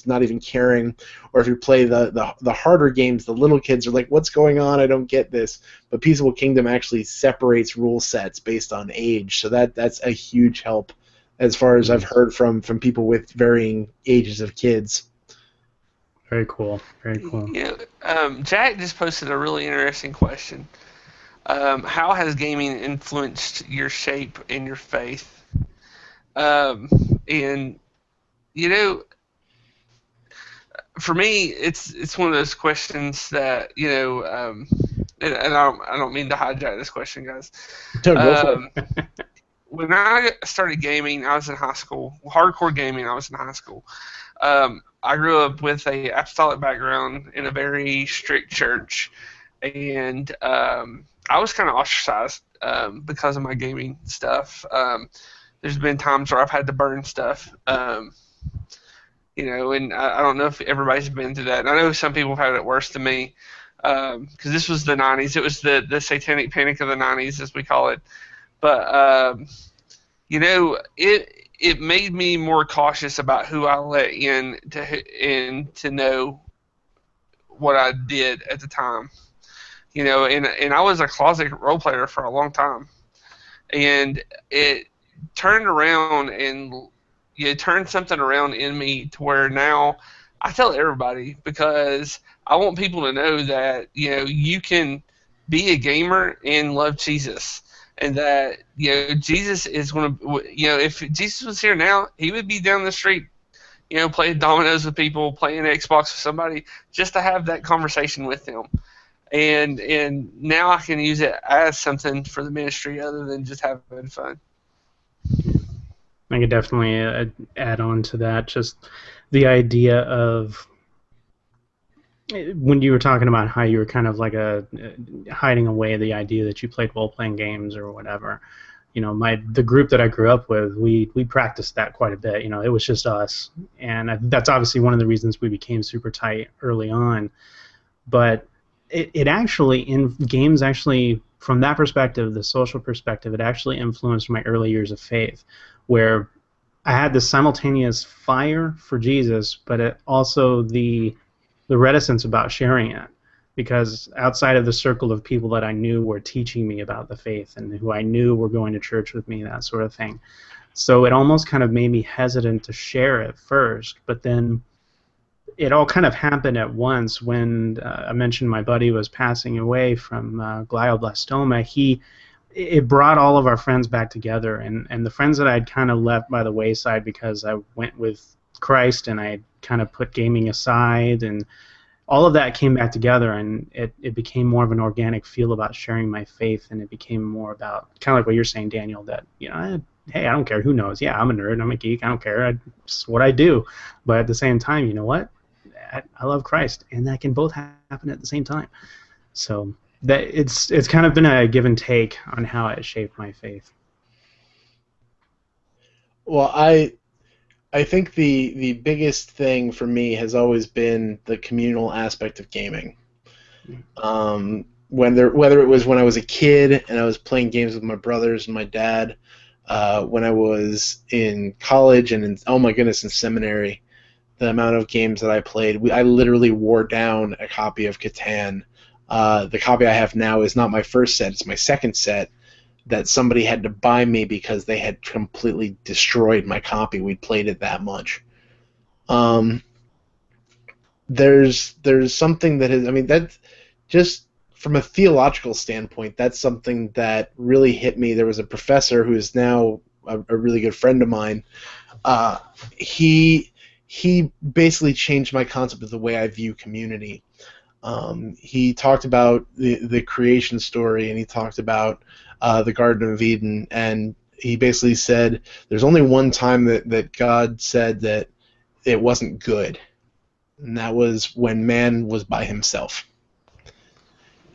not even caring. Or if you play the harder games, the little kids are like, what's going on? I don't get this. But Peaceable Kingdom actually separates rule sets based on age, so that's a huge help, as far as I've heard from people with varying ages of kids. Very cool. Very cool. Yeah, Jack just posted a really interesting question. How has gaming influenced your shape and your faith? And for me, it's one of those questions that and I don't mean to hijack this question, guys. No, go for it. When I started gaming, I was in high school. Hardcore gaming, I was in high school. I grew up with a apostolic background in a very strict church, and I was kind of ostracized because of my gaming stuff. There's been times where I've had to burn stuff, and I don't know if everybody's been through that. And I know some people have had it worse than me, because this was the 90s. It was the satanic panic of the 90s, as we call it. But it made me more cautious about who I let in to know what I did at the time. And I was a closet role player for a long time, and it turned around and turned something around in me to where now I tell everybody, because I want people to know that you can be a gamer and love Jesus. And that Jesus is going to if Jesus was here now, he would be down the street playing dominoes with people, playing Xbox with somebody, just to have that conversation with them. And now I can use it as something for the ministry other than just having fun. I could definitely add on to that, just the idea of when you were talking about how you were kind of like hiding away the idea that you played role-playing games or whatever. The group that I grew up with, we practiced that quite a bit. It was just us, and that's obviously one of the reasons we became super tight early on. But it actually, in games, actually, from that perspective, the social perspective, it actually influenced my early years of faith, where I had this simultaneous fire for Jesus, but it also the reticence about sharing it, because outside of the circle of people that I knew were teaching me about the faith and who I knew were going to church with me, that sort of thing. So it almost kind of made me hesitant to share it first, but then it all kind of happened at once when I mentioned my buddy was passing away from glioblastoma. It brought all of our friends back together, and the friends that I'd kind of left by the wayside because I went with Christ and I kind of put gaming aside, and all of that came back together, and it became more of an organic feel about sharing my faith, and it became more about kind of like what you're saying, Daniel, that hey, I don't care who knows. Yeah, I'm a nerd, I'm a geek, I don't care. It's what I do. But at the same time, you know what? I love Christ, and that can both happen at the same time. So that it's kind of been a give and take on how it shaped my faith. Well, I I think the biggest thing for me has always been the communal aspect of gaming. Whether it was when I was a kid and I was playing games with my brothers and my dad, when I was in college and oh my goodness, in seminary, the amount of games that I played, I literally wore down a copy of Catan. The copy I have now is not my first set; it's my second set that somebody had to buy me because they had completely destroyed my copy. We played it that much. There's something that is, I mean, that just from a theological standpoint, that's something that really hit me. There was a professor who is now a really good friend of mine. He basically changed my concept of the way I view community. He talked about the creation story, and he talked about the Garden of Eden, and he basically said there's only one time that God said that it wasn't good, and that was when man was by himself.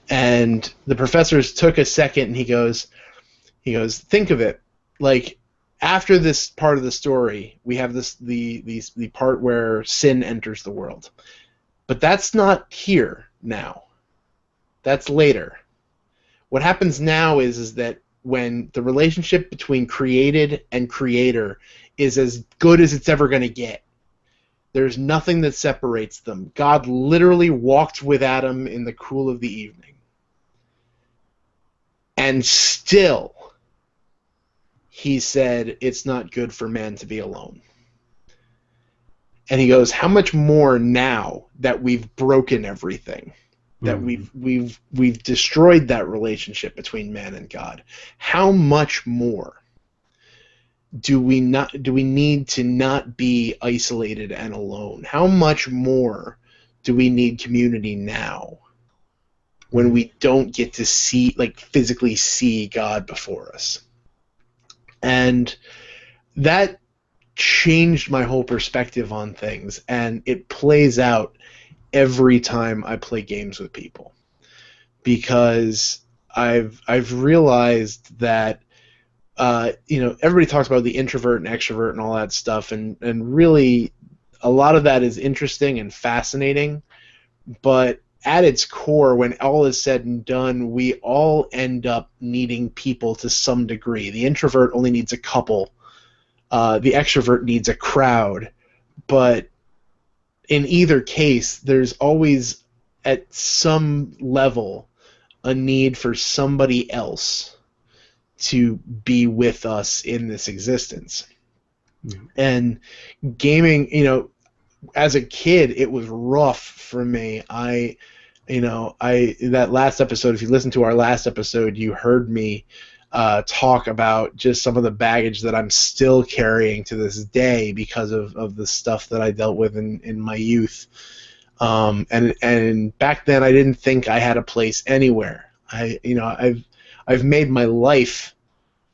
And the professors took a second, and he goes, think of it, like after this part of the story, we have the part where sin enters the world, but that's not here now. That's later. What happens now is that when the relationship between created and creator is as good as it's ever going to get, there's nothing that separates them. God literally walked with Adam in the cool of the evening. And still, he said, it's not good for man to be alone. And he goes, how much more now that we've broken everything, that we've destroyed that relationship between man and God? How much more do we need to not be isolated and alone? How much more do we need community now when we don't get to see, like, physically see God before us? And that changed my whole perspective on things, and it plays out every time I play games with people, because I've realized that everybody talks about the introvert and extrovert and all that stuff, and really a lot of that is interesting and fascinating, but at its core, when all is said and done, we all end up needing people to some degree. The introvert only needs a couple. The extrovert needs a crowd. But in either case, there's always, at some level, a need for somebody else to be with us in this existence. Mm-hmm. And gaming, as a kid, it was rough for me. That last episode, if you listen to our last episode, you heard me talk about just some of the baggage that I'm still carrying to this day because of the stuff that I dealt with in my youth. And back then, I didn't think I had a place anywhere. I've made my life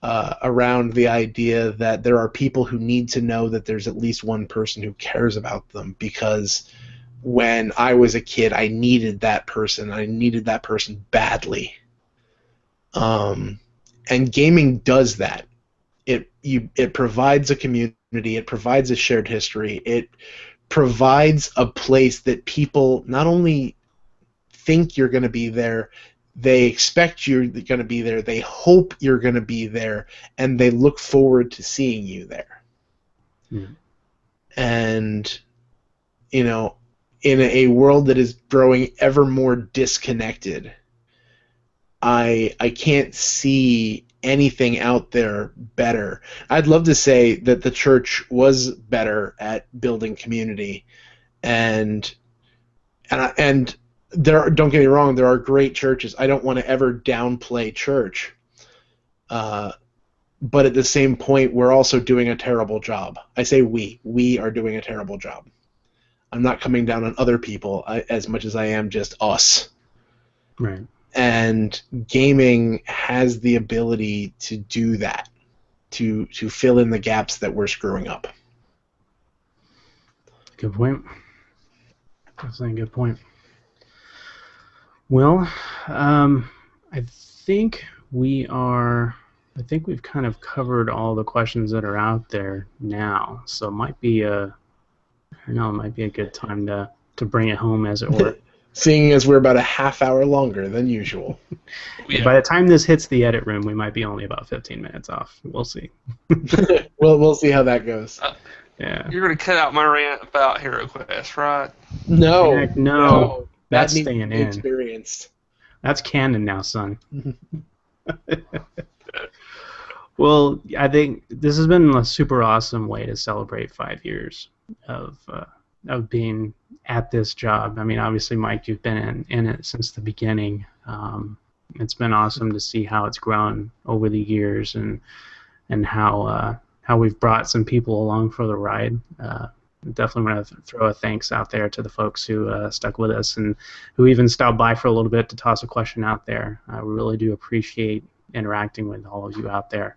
around the idea that there are people who need to know that there's at least one person who cares about them, because when I was a kid, I needed that person. I needed that person badly. And gaming does that. It provides a community. It provides a shared history. It provides a place that people not only think you're going to be there, they expect you're going to be there, they hope you're going to be there, and they look forward to seeing you there. Mm. And, in a world that is growing ever more disconnected, I can't see anything out there better. I'd love to say that the church was better at building community, and there, don't get me wrong, there are great churches. I don't want to ever downplay church, but at the same point, we're also doing a terrible job. I say we are doing a terrible job. I'm not coming down on other people as much as I am just us. Right. And gaming has the ability to do that, to fill in the gaps that we're screwing up. Good point. That's a good point. Well, I think we are I think we've kind of covered all the questions that are out there now, so it might be I don't know, it might be a good time to bring it home, as it were. Seeing as we're about a half hour longer than usual. Yeah. By the time this hits the edit room, we might be only about 15 minutes off. We'll see. We'll see how that goes. Yeah. You're going to cut out my rant about Hero Quest, right? No, Heck, no. That's that needs staying to be in. experienced. That's canon now, son. Well, I think this has been a super awesome way to celebrate 5 years of being at this job. I mean, obviously, Mike, you've been in it since the beginning. It's been awesome to see how it's grown over the years and how we've brought some people along for the ride. Definitely want to throw a thanks out there to the folks who stuck with us and who even stopped by for a little bit to toss a question out there. I really do appreciate interacting with all of you out there.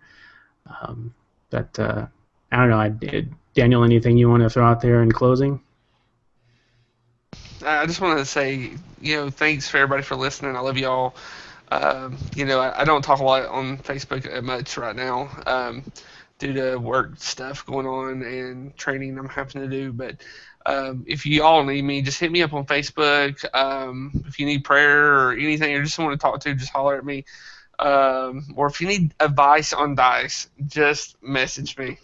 But I don't know, Daniel, anything you want to throw out there in closing? I just wanted to say, thanks for everybody for listening. I love y'all. I don't talk a lot on Facebook much right now due to work stuff going on and training I'm having to do. But if you all need me, just hit me up on Facebook. If you need prayer or anything or just want to talk to, just holler at me. Or if you need advice on dice, just message me.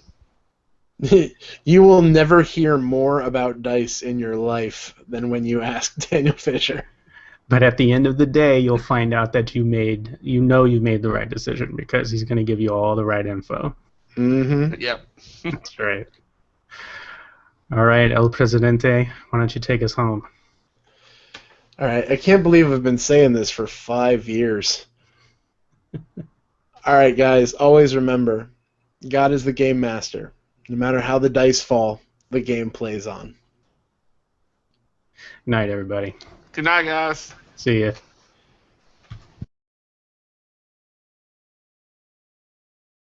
You will never hear more about dice in your life than when you ask Daniel Fisher. But at the end of the day, you'll find out that you've made the right decision because he's going to give you all the right info. Mm-hmm. Yep. That's right. All right, El Presidente, why don't you take us home? All right, I can't believe I've been saying this for 5 years. All right, guys, always remember, God is the game master. No matter how the dice fall, the game plays on. Night, everybody. Good night, guys. See ya.